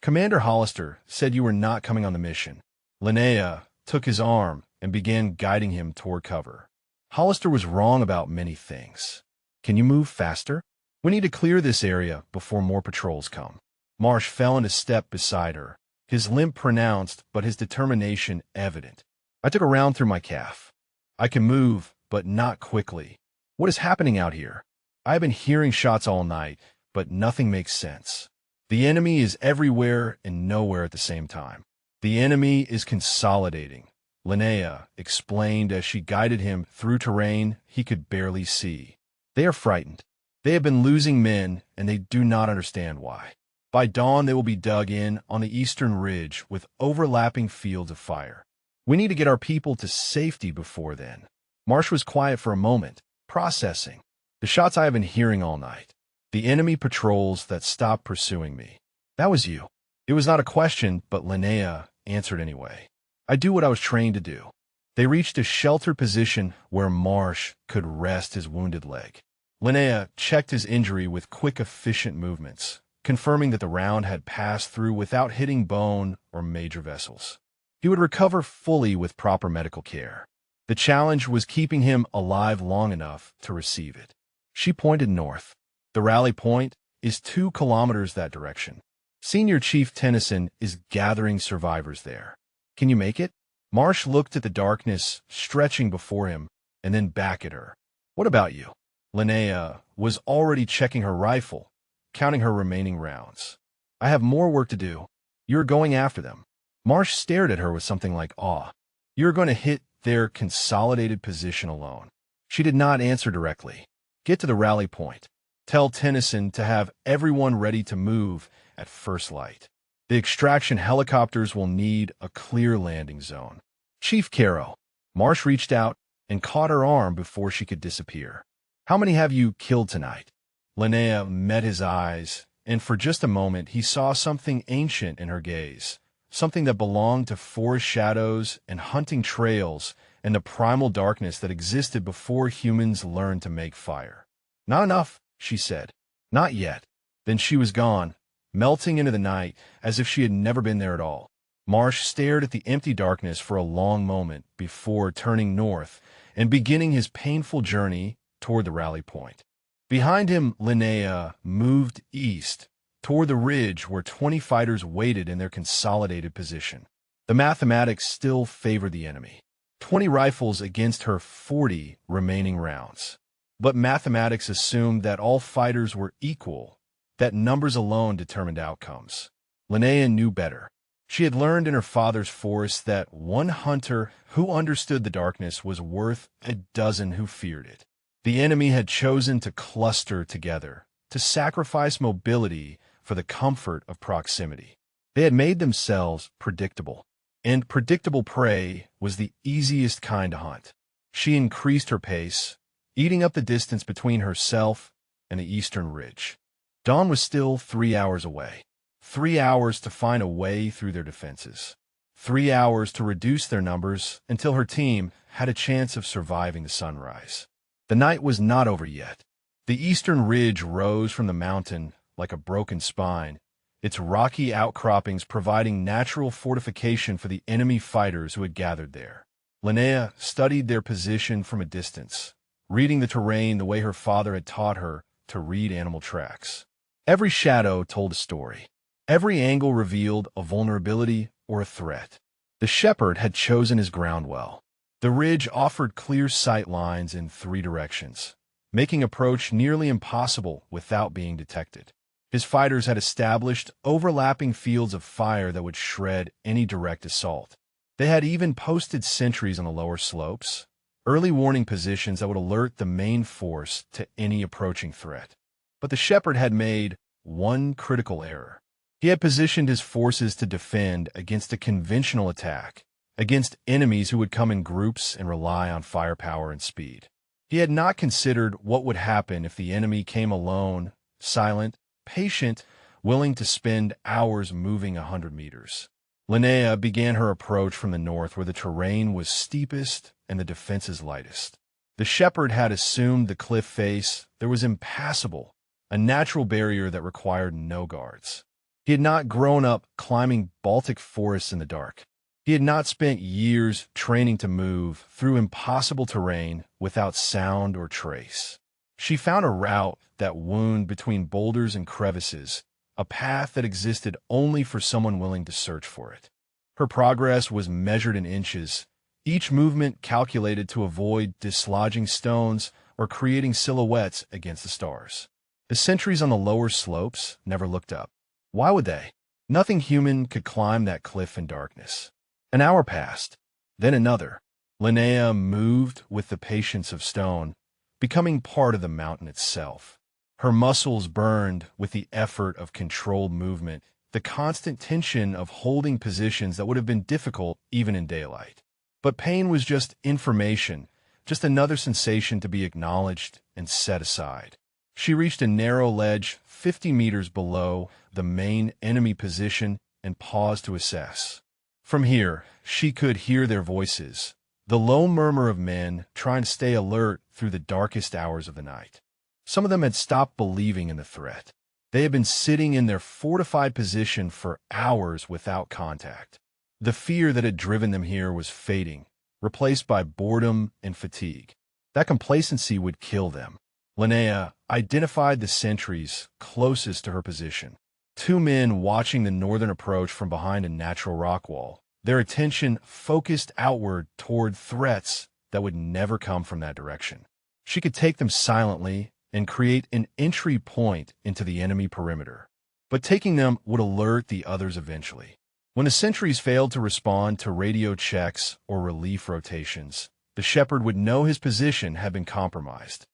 Commander Hollister said you were not coming on the mission." Linnea took his arm and began guiding him toward cover. "Hollister was wrong about many things. Can you move faster? We need to clear this area before more patrols come." Marsh fell into step beside her, his limp pronounced but his determination evident. "I took a round through my calf. I can move, but not quickly. What is happening out here? I have been hearing shots all night, but nothing makes sense. The enemy is everywhere and nowhere at the same time. The enemy is consolidating, Linnea explained as she guided him through terrain he could barely see. They are frightened. They have been losing men, and they do not understand why. By dawn, they will be dug in on the eastern ridge with overlapping fields of fire. We need to get our people to safety before then. Marsh was quiet for a moment, processing. The shots I have been hearing all night. The enemy patrols that stopped pursuing me. That was you. It was not a question, but Linnea answered anyway. I do what I was trained to do. They reached a sheltered position where Marsh could rest his wounded leg. Linnea checked his injury with quick, efficient movements, confirming that the round had passed through without hitting bone or major vessels. He would recover fully with proper medical care. The challenge was keeping him alive long enough to receive it. She pointed north. The rally point is 2 kilometers that direction. Senior Chief Tennyson is gathering survivors there. Can you make it? Marsh looked at the darkness stretching before him and then back at her. What about you? Linnea was already checking her rifle, counting her remaining rounds. I have more work to do. You're going after them. Marsh stared at her with something like awe. You're going to hit their consolidated position alone. She did not answer directly. Get to the rally point. Tell Tennyson to have everyone ready to move at first light. The extraction helicopters will need a clear landing zone. Chief Caro. Marsh reached out and caught her arm before she could disappear. How many have you killed tonight? Linnea met his eyes, and for just a moment he saw something ancient in her gaze, something that belonged to forest shadows and hunting trails and the primal darkness that existed before humans learned to make fire. Not enough, she said. Not yet. Then she was gone, melting into the night as if she had never been there at all. Marsh stared at the empty darkness for a long moment before turning north and beginning his painful journey toward the rally point. Behind him, Linnea moved east, toward the ridge where 20 fighters waited in their consolidated position. The mathematics still favored the enemy. 20 rifles against her 40 remaining rounds. But mathematics assumed that all fighters were equal, that numbers alone determined outcomes. Linnea knew better. She had learned in her father's forest that one hunter who understood the darkness was worth a dozen who feared it. The enemy had chosen to cluster together, to sacrifice mobility for the comfort of proximity. They had made themselves predictable, and predictable prey was the easiest kind to hunt. She increased her pace, eating up the distance between herself and the eastern ridge. Dawn was still 3 hours away. 3 hours to find a way through their defenses. 3 hours to reduce their numbers until her team had a chance of surviving the sunrise. The night was not over yet. The eastern ridge rose from the mountain like a broken spine, its rocky outcroppings providing natural fortification for the enemy fighters who had gathered there. Linnea studied their position from a distance, reading the terrain the way her father had taught her to read animal tracks. Every shadow told a story. Every angle revealed a vulnerability or a threat. The shepherd had chosen his ground well. The ridge offered clear sight lines in 3 directions, making approach nearly impossible without being detected. His fighters had established overlapping fields of fire that would shred any direct assault. They had even posted sentries on the lower slopes, early warning positions that would alert the main force to any approaching threat. But the shepherd had made one critical error. He had positioned his forces to defend against a conventional attack, against enemies who would come in groups and rely on firepower and speed. He had not considered what would happen if the enemy came alone, silent, patient, willing to spend hours moving 100 meters. Linnea began her approach from the north where the terrain was steepest and the defenses lightest. The shepherd had assumed the cliff face that was impassable, a natural barrier that required no guards. He had not grown up climbing Baltic forests in the dark. He had not spent years training to move through impossible terrain without sound or trace. She found a route that wound between boulders and crevices, a path that existed only for someone willing to search for it. Her progress was measured in inches, each movement calculated to avoid dislodging stones or creating silhouettes against the stars. The sentries on the lower slopes never looked up. Why would they? Nothing human could climb that cliff in darkness. An hour passed, then another. Linnea moved with the patience of stone, becoming part of the mountain itself. Her muscles burned with the effort of controlled movement, the constant tension of holding positions that would have been difficult even in daylight. But pain was just information, just another sensation to be acknowledged and set aside. She reached a narrow ledge 50 meters below the main enemy position and paused to assess. From here, she could hear their voices, the low murmur of men trying to stay alert through the darkest hours of the night. Some of them had stopped believing in the threat. They had been sitting in their fortified position for hours without contact. The fear that had driven them here was fading, replaced by boredom and fatigue. That complacency would kill them. Linnea identified the sentries closest to her position. 2 men watching the northern approach from behind a natural rock wall, their attention focused outward toward threats that would never come from that direction. She could take them silently and create an entry point into the enemy perimeter. But taking them would alert the others eventually. When the sentries failed to respond to radio checks or relief rotations, the shepherd would know his position had been compromised.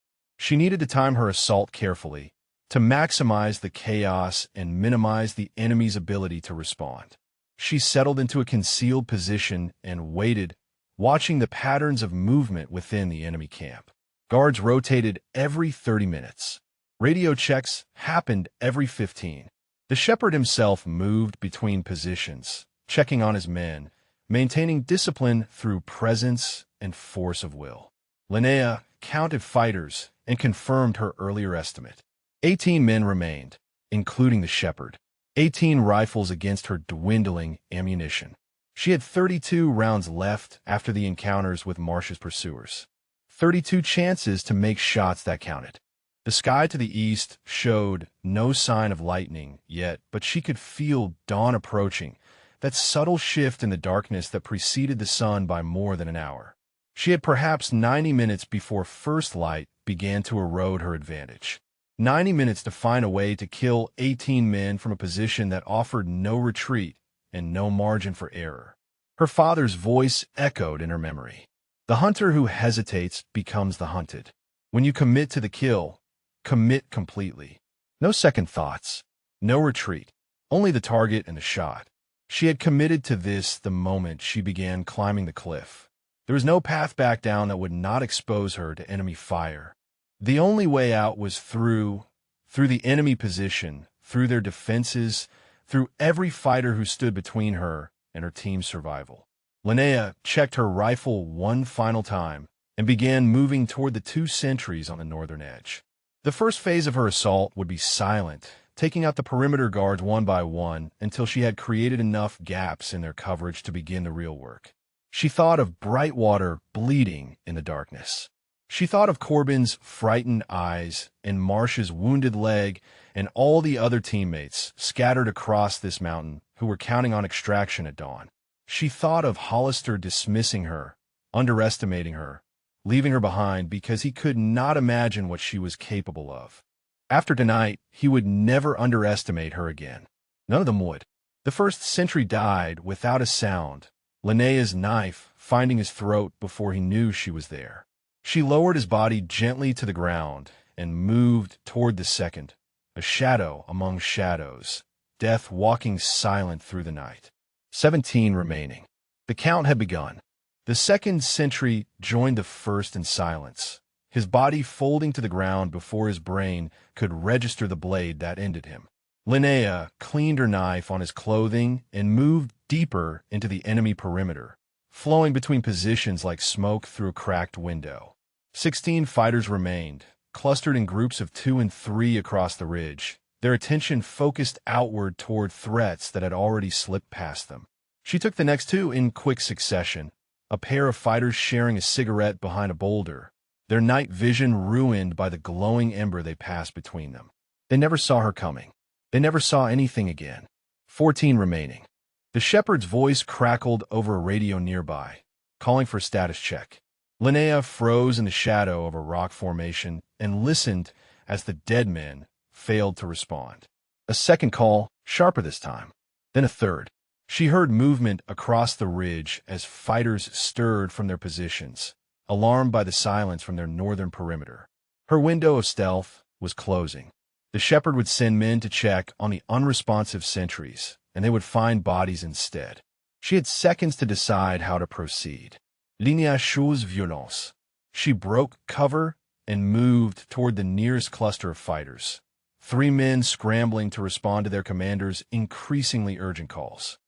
She needed to time her assault carefully, to maximize the chaos and minimize the enemy's ability to respond. She settled into a concealed position and waited, watching the patterns of movement within the enemy camp. Guards rotated every 30 minutes. Radio checks happened every 15. The shepherd himself moved between positions, checking on his men, maintaining discipline through presence and force of will. Linnea counted fighters and confirmed her earlier estimate. 18 men remained, including the shepherd. 18 rifles against her dwindling ammunition. She had 32 rounds left after the encounters with Marsh's pursuers. 32 chances to make shots that counted. The sky to the east showed no sign of lightning yet, but she could feel dawn approaching, that subtle shift in the darkness that preceded the sun by more than an hour. She had perhaps 90 minutes before first light began to erode her advantage. 90 minutes to find a way to kill 18 men from a position that offered no retreat and no margin for error. Her father's voice echoed in her memory. The hunter who hesitates becomes the hunted. When you commit to the kill, commit completely. No second thoughts, no retreat, only the target and the shot. She had committed to this the moment she began climbing the cliff. There was no path back down that would not expose her to enemy fire. The only way out was through the enemy position, through their defenses, through every fighter who stood between her and her team's survival. Linnea checked her rifle one final time and began moving toward the 2 sentries on the northern edge. The first phase of her assault would be silent, taking out the perimeter guards one by one until she had created enough gaps in their coverage to begin the real work. She thought of Brightwater bleeding in the darkness. She thought of Corbin's frightened eyes and Marsh's wounded leg and all the other teammates scattered across this mountain who were counting on extraction at dawn. She thought of Hollister dismissing her, underestimating her, leaving her behind because he could not imagine what she was capable of. After tonight, he would never underestimate her again. None of them would. The first sentry died without a sound, Linnea's knife finding his throat before he knew she was there. She lowered his body gently to the ground and moved toward the second, a shadow among shadows, death walking silent through the night. 17 remaining. The count had begun. The second sentry joined the first in silence, his body folding to the ground before his brain could register the blade that ended him. Linnea cleaned her knife on his clothing and moved deeper into the enemy perimeter, flowing between positions like smoke through a cracked window. 16 fighters remained, clustered in groups of 2 and 3 across the ridge, their attention focused outward toward threats that had already slipped past them. She took the next 2 in quick succession, a pair of fighters sharing a cigarette behind a boulder, their night vision ruined by the glowing ember they passed between them. They never saw her coming. They never saw anything again. 14 remaining. The shepherd's voice crackled over a radio nearby, calling for a status check. Linnea froze in the shadow of a rock formation and listened as the dead men failed to respond. A second call, sharper this time. Then a third. She heard movement across the ridge as fighters stirred from their positions, alarmed by the silence from their northern perimeter. Her window of stealth was closing. The shepherd would send men to check on the unresponsive sentries, and they would find bodies instead. She had seconds to decide how to proceed. Ligne chose violence. She broke cover and moved toward the nearest cluster of fighters. 3 men scrambling to respond to their commander's increasingly urgent calls.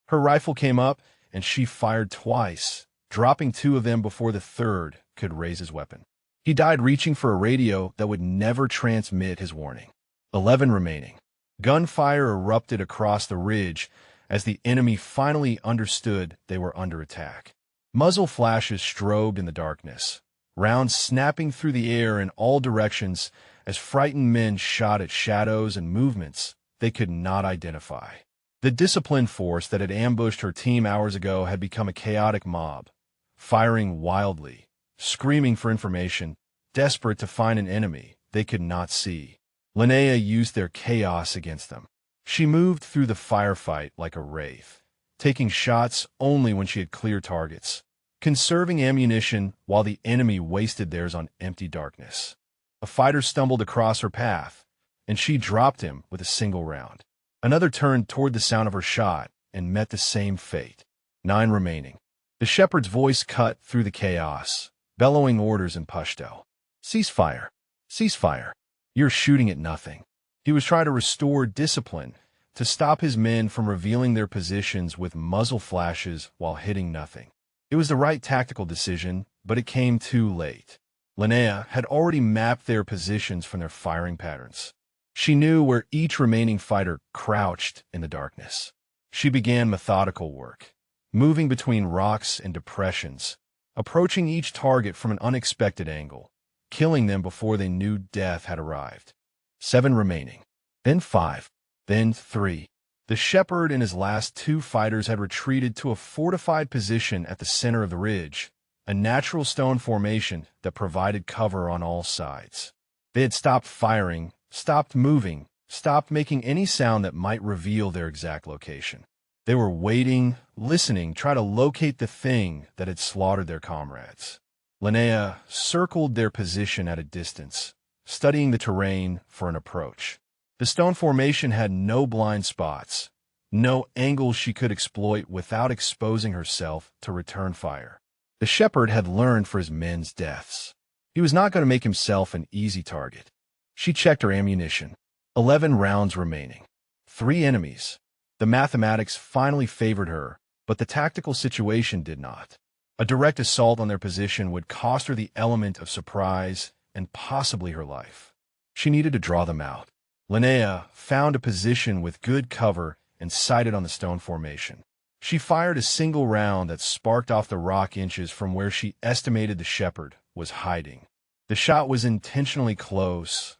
Her rifle came up, and she fired twice, dropping 2 of them before the third could raise his weapon. He died reaching for a radio that would never transmit his warning. 11 remaining. Gunfire erupted across the ridge as the enemy finally understood they were under attack. Muzzle flashes strobed in the darkness, rounds snapping through the air in all directions as frightened men shot at shadows and movements they could not identify. The disciplined force that had ambushed her team hours ago had become a chaotic mob, firing wildly, screaming for information, desperate to find an enemy they could not see. Linnea used their chaos against them. She moved through the firefight like a wraith, taking shots only when she had clear targets, conserving ammunition while the enemy wasted theirs on empty darkness. A fighter stumbled across her path, and she dropped him with a single round. Another turned toward the sound of her shot and met the same fate. 9 remaining. The shepherd's voice cut through the chaos, bellowing orders in Pashto. Ceasefire! Ceasefire! You're shooting at nothing. He was trying to restore discipline, to stop his men from revealing their positions with muzzle flashes while hitting nothing. It was the right tactical decision, but it came too late. Linnea had already mapped their positions from their firing patterns. She knew where each remaining fighter crouched in the darkness. She began methodical work, moving between rocks and depressions, approaching each target from an unexpected angle, killing them before they knew death had arrived. 7 remaining. Then 5. Then 3. The shepherd and his last 2 fighters had retreated to a fortified position at the center of the ridge, a natural stone formation that provided cover on all sides. They had stopped firing, stopped moving, stopped making any sound that might reveal their exact location. They were waiting, listening, trying to locate the thing that had slaughtered their comrades. Linnea circled their position at a distance, studying the terrain for an approach. The stone formation had no blind spots, no angles she could exploit without exposing herself to return fire. The shepherd had learned for his men's deaths. He was not going to make himself an easy target. She checked her ammunition. 11 rounds remaining. 3 enemies. The mathematics finally favored her, but the tactical situation did not. A direct assault on their position would cost her the element of surprise and possibly her life. She needed to draw them out. Linnea found a position with good cover and sighted on the stone formation. She fired a single round that sparked off the rock inches from where she estimated the shepherd was hiding. The shot was intentionally close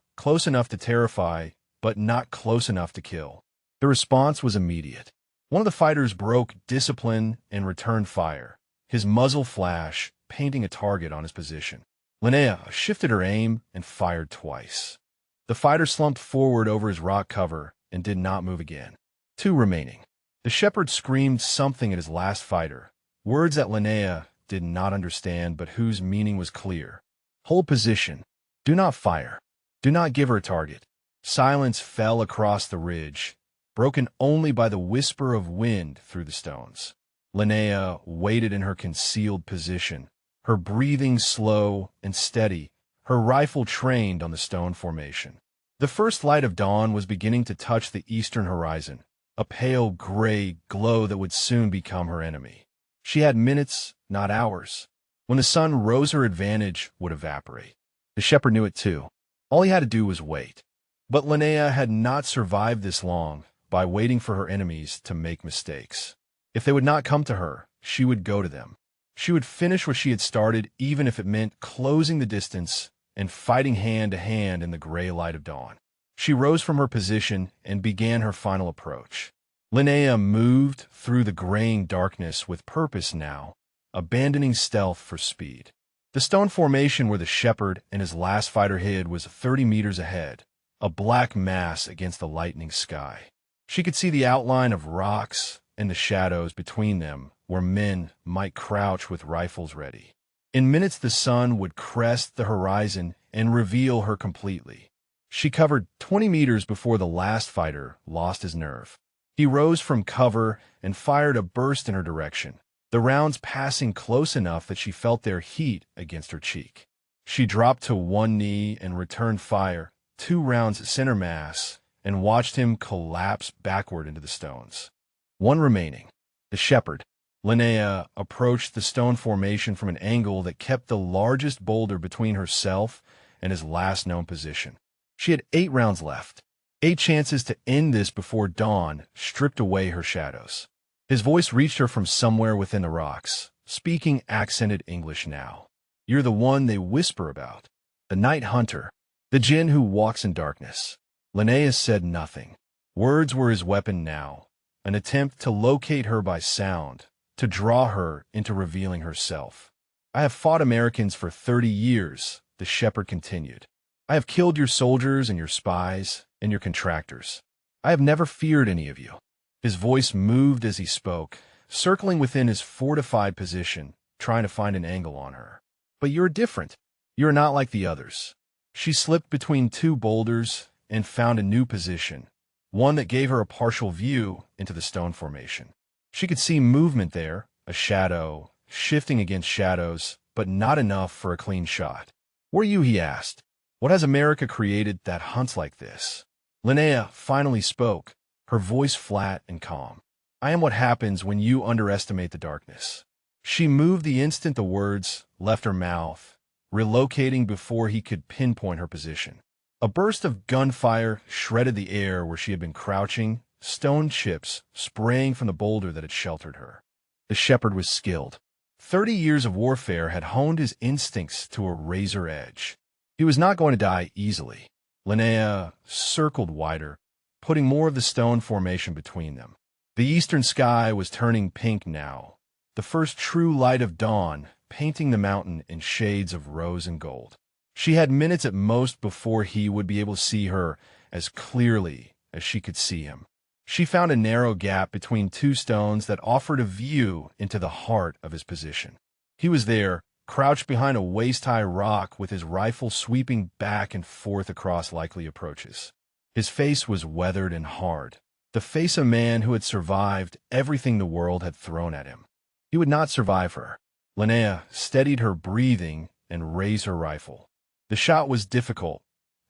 enough to terrify, but not close enough to kill. The response was immediate. One of the fighters broke discipline and returned fire, his muzzle flash painting a target on his position. Linnea shifted her aim and fired twice. The fighter slumped forward over his rock cover and did not move again. 2 remaining. The shepherd screamed something at his last fighter, words that Linnea did not understand but whose meaning was clear. Hold position. Do not fire. Do not give her a target. Silence fell across the ridge, broken only by the whisper of wind through the stones. Linnea waited in her concealed position, her breathing slow and steady, her rifle trained on the stone formation. The first light of dawn was beginning to touch the eastern horizon, a pale gray glow that would soon become her enemy. She had minutes, not hours. When the sun rose, her advantage would evaporate. The shepherd knew it too. All he had to do was wait. But Linnea had not survived this long by waiting for her enemies to make mistakes. If they would not come to her, she would go to them. She would finish what she had started, even if it meant closing the distance and fighting hand to hand in the gray light of dawn. She rose from her position and began her final approach. Linnea moved through the graying darkness with purpose now, abandoning stealth for speed. The stone formation where the shepherd and his last fighter hid was 30 meters ahead, a black mass against the lightening sky. She could see the outline of rocks and the shadows between them where men might crouch with rifles ready. In minutes the sun would crest the horizon and reveal her completely. She covered 20 meters before the last fighter lost his nerve. He rose from cover and fired a burst in her direction, the rounds passing close enough that she felt their heat against her cheek. She dropped to one knee and returned fire, 2 rounds center mass, and watched him collapse backward into the stones. One remaining. The shepherd. Linnea approached the stone formation from an angle that kept the largest boulder between herself and his last known position. She had 8 rounds left. 8 chances to end this before dawn stripped away her shadows. His voice reached her from somewhere within the rocks, speaking accented English now. You're the one they whisper about. The night hunter. The djinn who walks in darkness. Linnea said nothing. Words were his weapon now, an attempt to locate her by sound, to draw her into revealing herself. I have fought Americans for 30 years, the shepherd continued. I have killed your soldiers and your spies and your contractors. I have never feared any of you. His voice moved as he spoke, circling within his fortified position, trying to find an angle on her. But you're different. You're not like the others. She slipped between 2 boulders and found a new position, one that gave her a partial view into the stone formation. She could see movement there, a shadow, shifting against shadows, but not enough for a clean shot. Were you, he asked. What has America created that hunts like this? Linnea finally spoke, her voice flat and calm. I am what happens when you underestimate the darkness. She moved the instant the words left her mouth, relocating before he could pinpoint her position. A burst of gunfire shredded the air where she had been crouching, stone chips spraying from the boulder that had sheltered her. The shepherd was skilled. 30 years of warfare had honed his instincts to a razor edge. He was not going to die easily. Linnea circled wider, putting more of the stone formation between them. The eastern sky was turning pink now, the first true light of dawn painting the mountain in shades of rose and gold. She had minutes at most before he would be able to see her as clearly as she could see him. She found a narrow gap between 2 stones that offered a view into the heart of his position. He was there, crouched behind a waist-high rock with his rifle sweeping back and forth across likely approaches. His face was weathered and hard, the face of a man who had survived everything the world had thrown at him. He would not survive her. Linnea steadied her breathing and raised her rifle. The shot was difficult,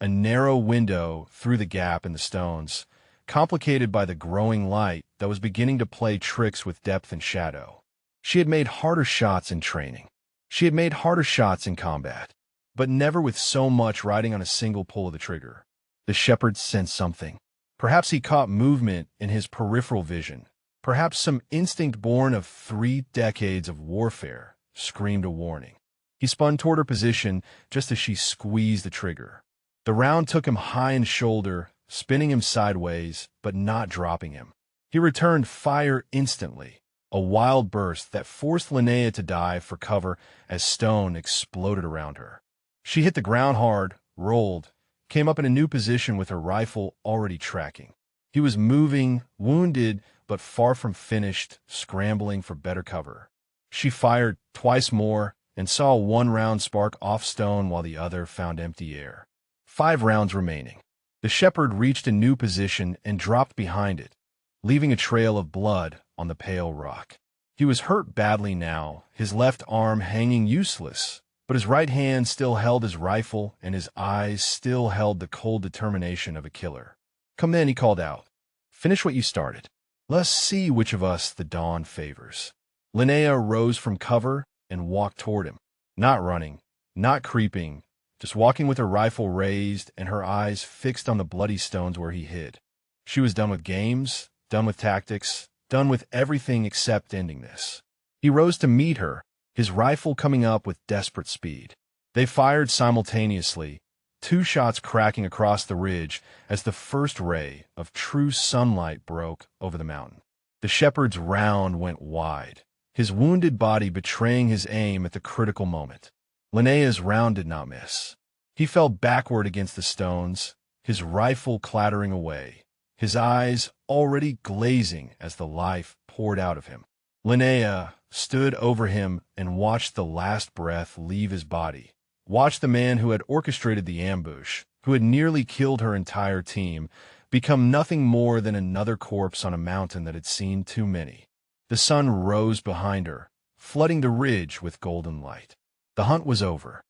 a narrow window through the gap in the stones, complicated by the growing light that was beginning to play tricks with depth and shadow. She had made harder shots in training. She had made harder shots in combat, but never with so much riding on a single pull of the trigger. The shepherd sensed something. Perhaps he caught movement in his peripheral vision. Perhaps some instinct born of 3 decades of warfare screamed a warning. He spun toward her position just as she squeezed the trigger. The round took him high in shoulder, spinning him sideways, but not dropping him. He returned fire instantly, a wild burst that forced Linnea to dive for cover as stone exploded around her. She hit the ground hard, rolled, came up in a new position with her rifle already tracking. He was moving, wounded, but far from finished, scrambling for better cover. She fired twice more and saw 1 round spark off stone while the other found empty air. 5 rounds remaining. The shepherd reached a new position and dropped behind it, leaving a trail of blood on the pale rock. He was hurt badly now, his left arm hanging useless, but his right hand still held his rifle and his eyes still held the cold determination of a killer. Come then, he called out. Finish what you started. Let's see which of us the dawn favors. Linnea rose from cover and walked toward him, not running, not creeping, just walking with her rifle raised and her eyes fixed on the bloody stones where he hid. She was done with games, done with tactics, done with everything except ending this. He rose to meet her, his rifle coming up with desperate speed. They fired simultaneously, 2 shots cracking across the ridge as the first ray of true sunlight broke over the mountain. The shepherd's round went wide, his wounded body betraying his aim at the critical moment. Linnea's round did not miss. He fell backward against the stones, his rifle clattering away, his eyes already glazing as the life poured out of him. Linnea stood over him and watched the last breath leave his body, watched the man who had orchestrated the ambush, who had nearly killed her entire team, become nothing more than another corpse on a mountain that had seen too many. The sun rose behind her, flooding the ridge with golden light. The hunt was over.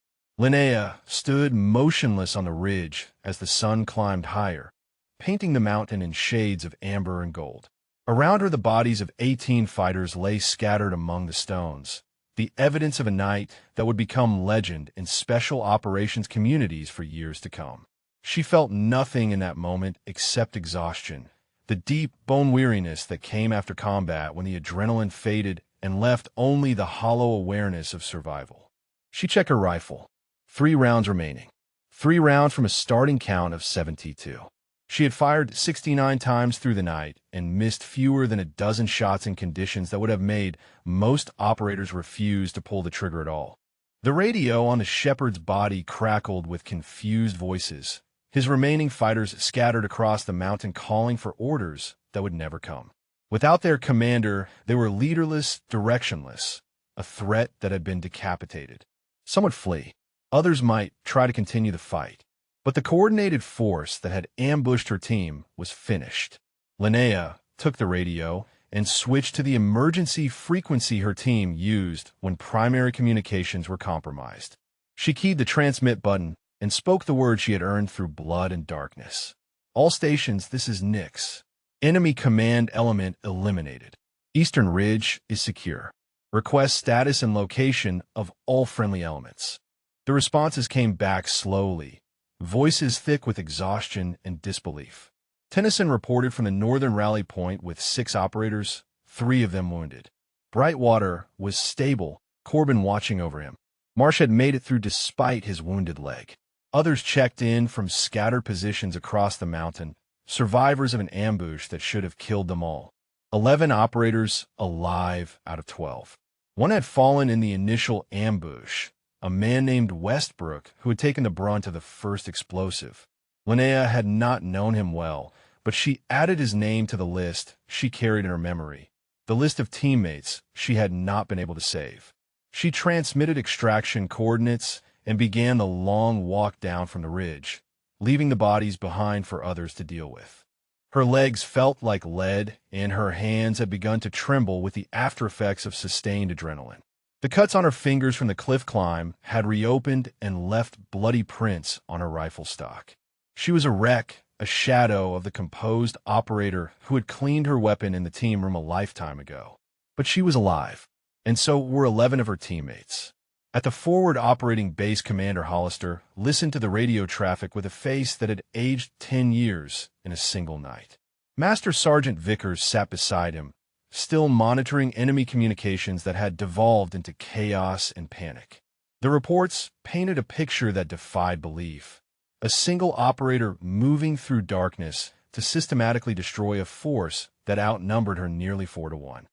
Linnea stood motionless on the ridge as the sun climbed higher, painting the mountain in shades of amber and gold. Around her the bodies of 18 fighters lay scattered among the stones, the evidence of a night that would become legend in special operations communities for years to come. She felt nothing in that moment except exhaustion, the deep bone weariness that came after combat when the adrenaline faded and left only the hollow awareness of survival. She checked her rifle. 3 rounds remaining. 3 rounds from a starting count of 72. She had fired 69 times through the night and missed fewer than a dozen shots in conditions that would have made most operators refuse to pull the trigger at all. The radio on the shepherd's body crackled with confused voices, his remaining fighters scattered across the mountain calling for orders that would never come. Without their commander, they were leaderless, directionless, a threat that had been decapitated. Some would flee. Others might try to continue the fight. But the coordinated force that had ambushed her team was finished. Linnea took the radio and switched to the emergency frequency her team used when primary communications were compromised. She keyed the transmit button and spoke the word she had earned through blood and darkness. All stations, this is Nyx. Enemy command element eliminated. Eastern Ridge is secure. Request status and location of all friendly elements. The responses came back slowly, voices thick with exhaustion and disbelief. Tennyson reported from the northern rally point with 6 operators, 3 of them wounded. Brightwater was stable, Corbin watching over him. Marsh had made it through despite his wounded leg. Others checked in from scattered positions across the mountain, survivors of an ambush that should have killed them all. 11 operators alive out of 12. One had fallen in the initial ambush, a man named Westbrook who had taken the brunt of the first explosive. Linnea had not known him well, but she added his name to the list she carried in her memory, the list of teammates she had not been able to save. She transmitted extraction coordinates and began the long walk down from the ridge, leaving the bodies behind for others to deal with. Her legs felt like lead, and her hands had begun to tremble with the aftereffects of sustained adrenaline. The cuts on her fingers from the cliff climb had reopened and left bloody prints on her rifle stock. She was a wreck, a shadow of the composed operator who had cleaned her weapon in the team room a lifetime ago. But she was alive, and so were 11 of her teammates. At the forward operating base, Commander Hollister listened to the radio traffic with a face that had aged 10 years in a single night. Master Sergeant Vickers sat beside him, still monitoring enemy communications that had devolved into chaos and panic. The reports painted a picture that defied belief. A single operator moving through darkness to systematically destroy a force that outnumbered her nearly 4-1.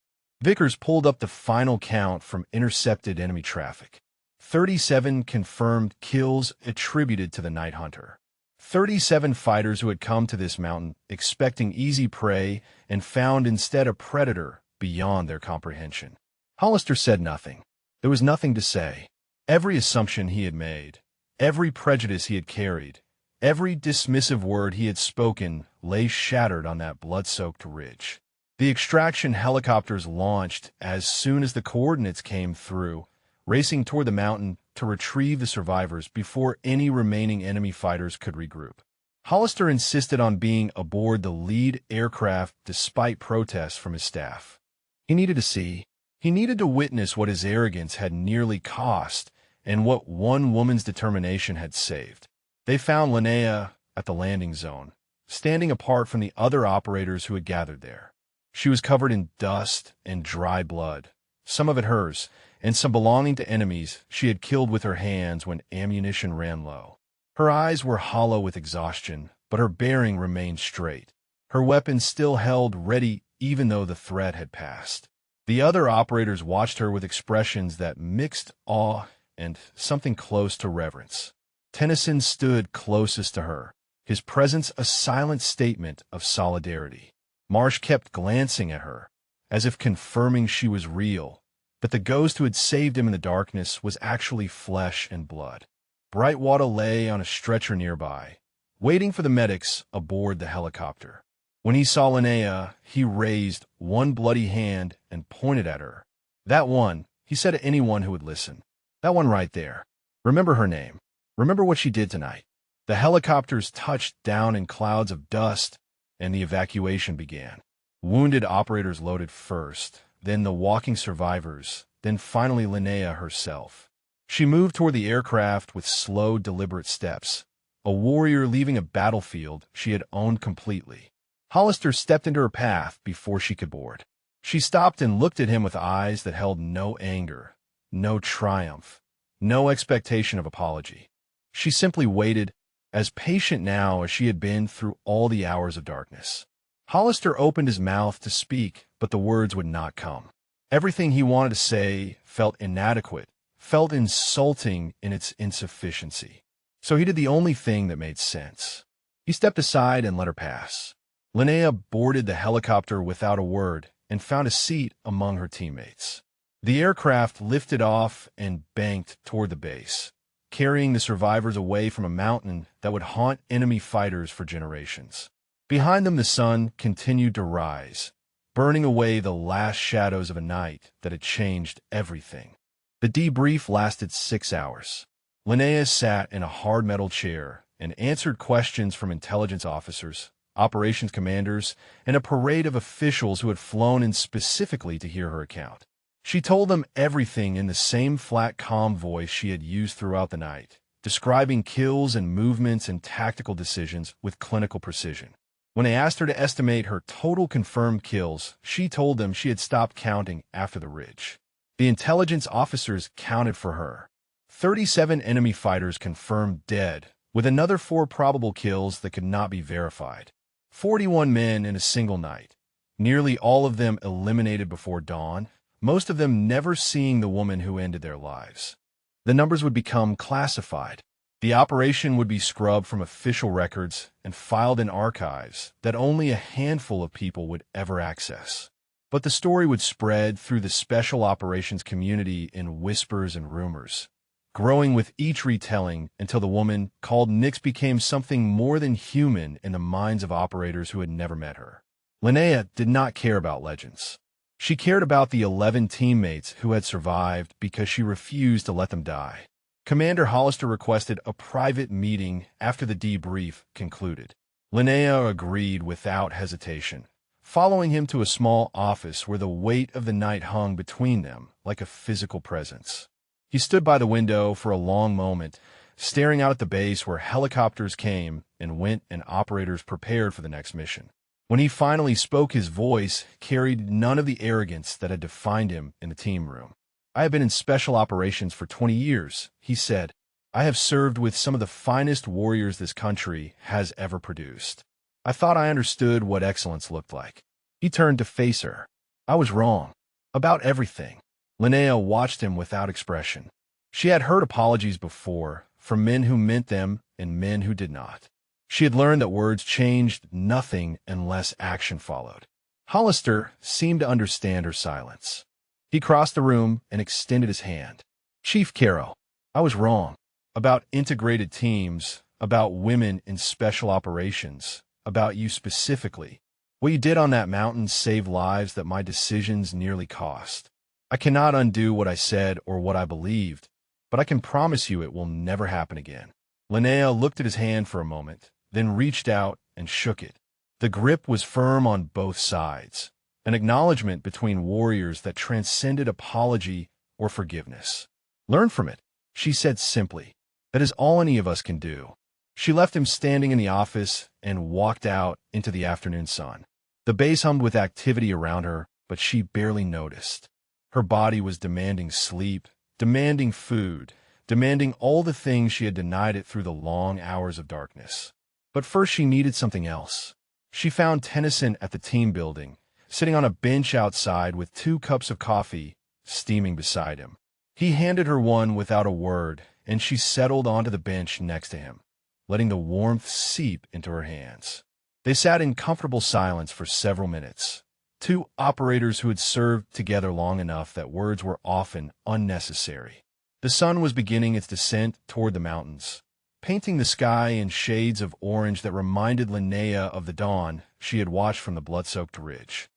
Vickers pulled up the final count from intercepted enemy traffic. 37 confirmed kills attributed to the Night Hunter. 37 fighters who had come to this mountain expecting easy prey and found instead a predator beyond their comprehension. Hollister said nothing. There was nothing to say. Every assumption he had made, every prejudice he had carried, every dismissive word he had spoken lay shattered on that blood-soaked ridge. The extraction helicopters launched as soon as the coordinates came through, racing toward the mountain to retrieve the survivors before any remaining enemy fighters could regroup. Hollister insisted on being aboard the lead aircraft despite protests from his staff. He needed to see. He needed to witness what his arrogance had nearly cost and what one woman's determination had saved. They found Linnea at the landing zone, standing apart from the other operators who had gathered there. She was covered in dust and dry blood, some of it hers, and some belonging to enemies she had killed with her hands when ammunition ran low. Her eyes were hollow with exhaustion, but her bearing remained straight. Her weapon still held ready even though the threat had passed. The other operators watched her with expressions that mixed awe and something close to reverence. Tennyson stood closest to her, his presence a silent statement of solidarity. Marsh kept glancing at her, as if confirming she was real, that the ghost who had saved him in the darkness was actually flesh and blood. Brightwater lay on a stretcher nearby, waiting for the medics aboard the helicopter. When he saw Linnea, he raised one bloody hand and pointed at her. "That one," he said to anyone who would listen. "That one right there. Remember her name. Remember what she did tonight." The helicopters touched down in clouds of dust, and the evacuation began. Wounded operators loaded first, then the walking survivors, then finally Linnea herself. She moved toward the aircraft with slow, deliberate steps, a warrior leaving a battlefield she had owned completely. Hollister stepped into her path before she could board. She stopped and looked at him with eyes that held no anger, no triumph, no expectation of apology. She simply waited, as patient now as she had been through all the hours of darkness. Hollister opened his mouth to speak, but the words would not come. Everything he wanted to say felt inadequate, felt insulting in its insufficiency. So he did the only thing that made sense. He stepped aside and let her pass. Linnea boarded the helicopter without a word and found a seat among her teammates. The aircraft lifted off and banked toward the base, carrying the survivors away from a mountain that would haunt enemy fighters for generations. Behind them, the sun continued to rise, burning away the last shadows of a night that had changed everything. The debrief lasted 6 hours. Linnea sat in a hard metal chair and answered questions from intelligence officers, operations commanders, and a parade of officials who had flown in specifically to hear her account. She told them everything in the same flat, calm voice she had used throughout the night, describing kills and movements and tactical decisions with clinical precision. When they asked her to estimate her total confirmed kills, she told them she had stopped counting after the ridge. The intelligence officers counted for her. 37 enemy fighters confirmed dead, with another 4 probable kills that could not be verified. 41 men in a single night, nearly all of them eliminated before dawn, most of them never seeing the woman who ended their lives. The numbers would become classified. The operation would be scrubbed from official records and filed in archives that only a handful of people would ever access. But the story would spread through the special operations community in whispers and rumors, growing with each retelling until the woman called Nix became something more than human in the minds of operators who had never met her. Linnea did not care about legends. She cared about the 11 teammates who had survived because she refused to let them die. Commander Hollister requested a private meeting after the debrief concluded. Linnea agreed without hesitation, following him to a small office where the weight of the night hung between them like a physical presence. He stood by the window for a long moment, staring out at the base where helicopters came and went and operators prepared for the next mission. When he finally spoke, his voice carried none of the arrogance that had defined him in the team room. "I have been in special operations for 20 years, he said. "I have served with some of the finest warriors this country has ever produced. I thought I understood what excellence looked like." He turned to face her. "I was wrong. About everything." Linnea watched him without expression. She had heard apologies before, from men who meant them and men who did not. She had learned that words changed nothing unless action followed. Hollister seemed to understand her silence. He crossed the room and extended his hand. "Chief Caro, I was wrong. About integrated teams, about women in special operations, about you specifically. What you did on that mountain saved lives that my decisions nearly cost. I cannot undo what I said or what I believed, but I can promise you it will never happen again." Linnea looked at his hand for a moment, then reached out and shook it. The grip was firm on both sides, an acknowledgement between warriors that transcended apology or forgiveness. "Learn from it," she said simply. "That is all any of us can do." She left him standing in the office and walked out into the afternoon sun. The base hummed with activity around her, but she barely noticed. Her body was demanding sleep, demanding food, demanding all the things she had denied it through the long hours of darkness. But first she needed something else. She found Tennyson at the team building, sitting on a bench outside with 2 cups of coffee steaming beside him. He handed her one without a word, and she settled onto the bench next to him. letting the warmth seep into her hands. They sat in comfortable silence for several minutes, two operators who had served together long enough that words were often unnecessary. The sun was beginning its descent toward the mountains, painting the sky in shades of orange that reminded Linnea of the dawn she had watched from the blood-soaked ridge.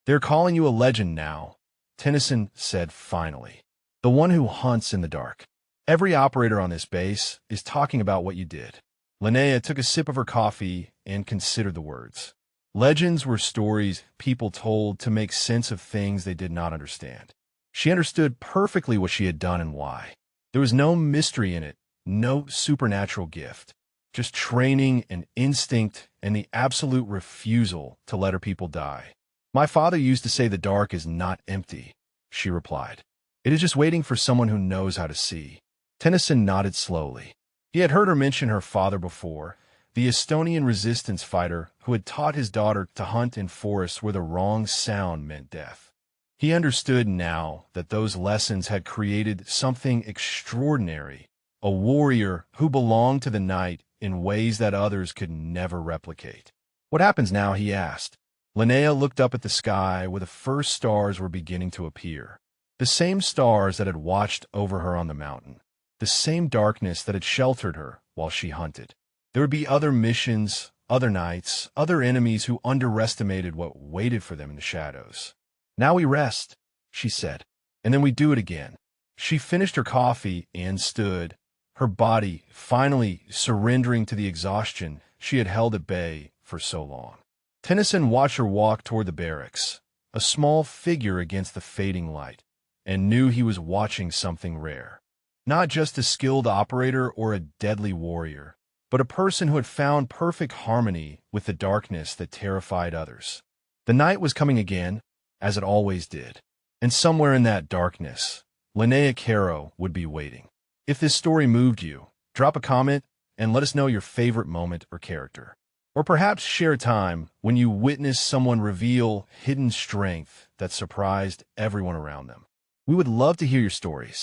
"They're calling you a legend now," Tennyson said finally. "The one who hunts in the dark. Every operator on this base is talking about what you did." Linnea took a sip of her coffee and considered the words. Legends were stories people told to make sense of things they did not understand. She understood perfectly what she had done and why. There was no mystery in it, no supernatural gift, just training and instinct and the absolute refusal to let her people die. "My father used to say the dark is not empty," she replied. "It is just waiting for someone who knows how to see." Tennyson nodded slowly. He had heard her mention her father before, the Estonian resistance fighter who had taught his daughter to hunt in forests where the wrong sound meant death. He understood now that those lessons had created something extraordinary, a warrior who belonged to the night in ways that others could never replicate. "What happens now?" he asked. Linnea looked up at the sky where the first stars were beginning to appear. The same stars that had watched over her on the mountain. The same darkness that had sheltered her while she hunted. There would be other missions, other nights, other enemies who underestimated what waited for them in the shadows. "Now we rest," she said, "and then we do it again." She finished her coffee and stood, her body finally surrendering to the exhaustion she had held at bay for so long. Tennyson watched her walk toward the barracks, a small figure against the fading light, and knew he was watching something rare. Not just a skilled operator or a deadly warrior, but a person who had found perfect harmony with the darkness that terrified others. The night was coming again, as it always did, and somewhere in that darkness, Linnea Caro would be waiting. If this story moved you, drop a comment and let us know your favorite moment or character. Or perhaps share a time when you witnessed someone reveal hidden strength that surprised everyone around them. We would love to hear your stories.